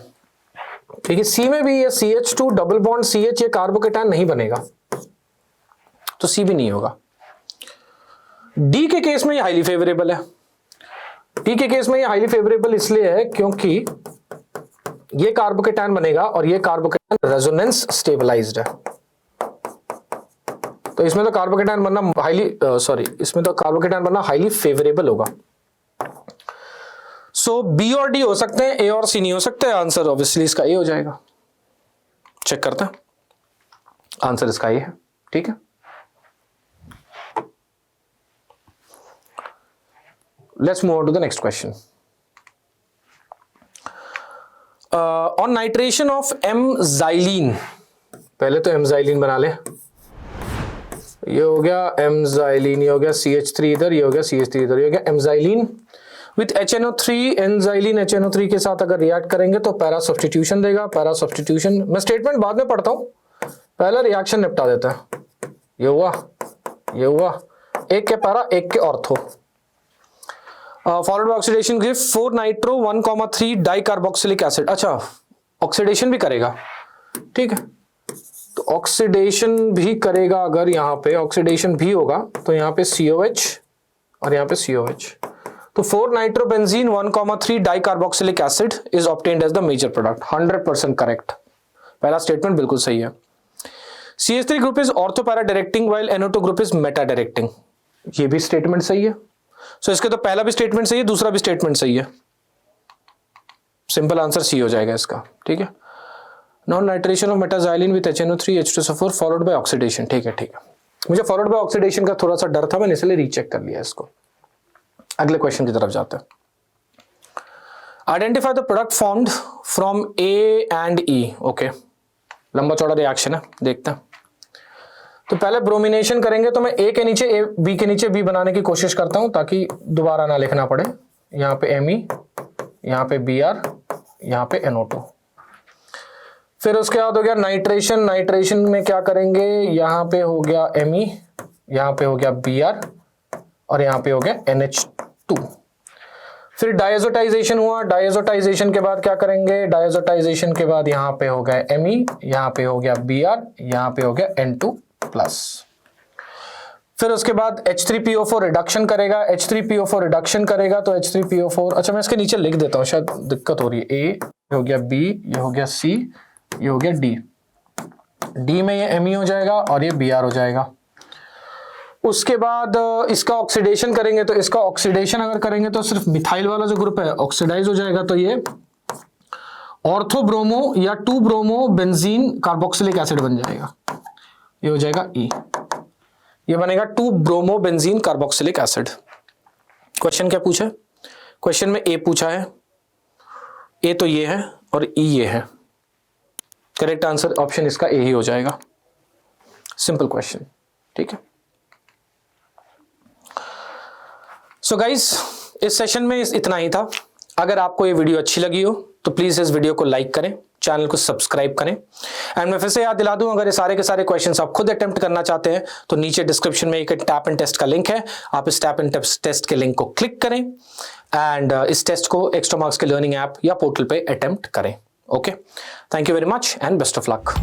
क्योंकि सी में भी ये CH2 डबल बॉन्ड CH, ये कार्बोकेटायन नहीं बनेगा, तो सी भी नहीं होगा। डी के केस में ये हाईली फेवरेबल है, डी के केस में ये हाईली फेवरेबल इसलिए है क्योंकि ये कार्बोकेटायन बनेगा और ये कार्बोकेटायन रेजोनेंस स्टेबलाइज्ड है, तो इसमें तो कार्बोकेटायन बनना इसमें तो कार्बोकेटायन बनना हाईली फेवरेबल होगा। सो बी और डी हो सकते हैं, ए और सी नहीं हो सकते, आंसर ऑब्वियसली इसका ए हो जाएगा। चेक करते हैं, आंसर इसका ए है, ठीक है। Let's move on to the next question. On nitration of M-xylene, पहले तो M-xylene बना ले, ये हो गया एमजाइलिन, ये हो गया CH3 इधर, ये हो गया CH3 इधर, ये हो गया एमजाइलिन विथ HNO3। एंजाइलिन HNO3 के साथ अगर रिएक्ट करेंगे तो पैरा सब्स्टिट्यूशन देगा। पैरा सब्स्टिट्यूशन, मैं स्टेटमेंट बाद में पढ़ता हूं, पहले रिएक्शन निपटा देता है। ये हुआ, ये हुआ, एक के पैरा एक के ortho. Followed by oxidation give 4 nitro 1,3 di carboxylic acid. अच्छा, ऑक्सीडेशन भी करेगा, ठीक है, तो ऑक्सीडेशन भी करेगा। अगर यहाँ पे ऑक्सीडेशन भी होगा तो यहाँ पे COH और यहाँ पे COH, तो 4 nitrobenzene 1,3 di carboxylic acid is obtained as the major product. 100% correct, पहला स्टेटमेंट बिल्कुल सही है। CH3 group is ortho para directing while NO2 group is meta directing, ये भी स्टेटमेंट सही है। सो इसके तो पहला भी स्टेटमेंट सही है, दूसरा भी स्टेटमेंट सही है। सिंपल आंसर C हो जाएगा इसका, ठीक है। Non nitration of metaxylene with HNO3 H2SO4 followed by oxidation, ठीक है, ठीक है। मुझे फॉलोड बाय ऑक्सीडेशन का थोड़ा सा डर था, मैंने इसलिए रीचेक कर लिया इसको। अगले क्वेश्चन की तरफ जाते हैं। Identify the product formed from A and E। Okay, लंबा चौड़ा रिएक्शन है, देखते हैं। तो पहले ब्रोमिनेशन करेंगे तो मैं A के नीचे A, B के नीचे B बनाने की कोशिश करता हूं ताकि दोबारा ना लिखना पड़े। यहाँ पे Me, यहाँ पे Br, यहाँ पे NO2। फिर उसके बाद हो गया नाइट्रेशन। नाइट्रेशन में क्या करेंगे, यहाँ पे हो गया Me, यहाँ पे हो गया Br और यहाँ पे हो गया NH2। फिर डायजोटाइजेशन हुआ। डायजोटाइजेशन के बाद क्या करेंगे, डायजोटाइजेशन के बाद यहाँ पे हो गया Me, यहाँ पे हो गया Br, यहाँ पे हो गया N2 प्लस। फिर उसके बाद H3PO4 रिडक्शन करेगा। H3PO4 रिडक्शन करेगा तो H3PO4, अच्छा मैं इसके नीचे लिख देता हूँ, शायद दिक्कत हो रही है। A, ये हो गया B, ये हो गया C, ये हो गया D। D में ये Me हो जाएगा और ये Br हो जाएगा। उसके बाद इसका ऑक्सीडेशन करेंगे तो इसका ऑक्सीडेशन अगर करेंगे तो सिर्फ मिथाइल वाला जो ग्रुप है ऑक्सीडाइज हो जाएगा, तो ये ऑर्थोब्रोमो या 2 ब्रोमो बेंजीन कार्बोक्सिलिक एसिड बन जाएगा। ये हो जाएगा E, ये बनेगा 2 bromo benzene carboxylic acid. Question क्या पूछा है, क्वेश्चन में A पूछा है, A तो ये है और E ये है। करेक्ट आंसर ऑप्शन इसका A ही हो जाएगा। सिंपल क्वेश्चन, ठीक है। सो गाइस, इस सेशन में इतना ही था। अगर आपको ये वीडियो अच्छी लगी हो तो प्लीज इस वीडियो को लाइक करें, चैनल को सब्सक्राइब करें। एंड मैं फिर से याद दिला दूं, अगर ये सारे के सारे क्वेश्चंस आप खुद अटेम्प्ट करना चाहते हैं तो नीचे डिस्क्रिप्शन में एक टैप एंड टेस्ट का लिंक है, आप इस टैप एंड टेस्ट के लिंक को क्लिक करें एंड इस टेस्ट को एक्स्ट्रा मार्क्स के लर्निंग ऐप या पोर्टल पे अटेम्प्ट करें। Okay, thank you very much and best of luck.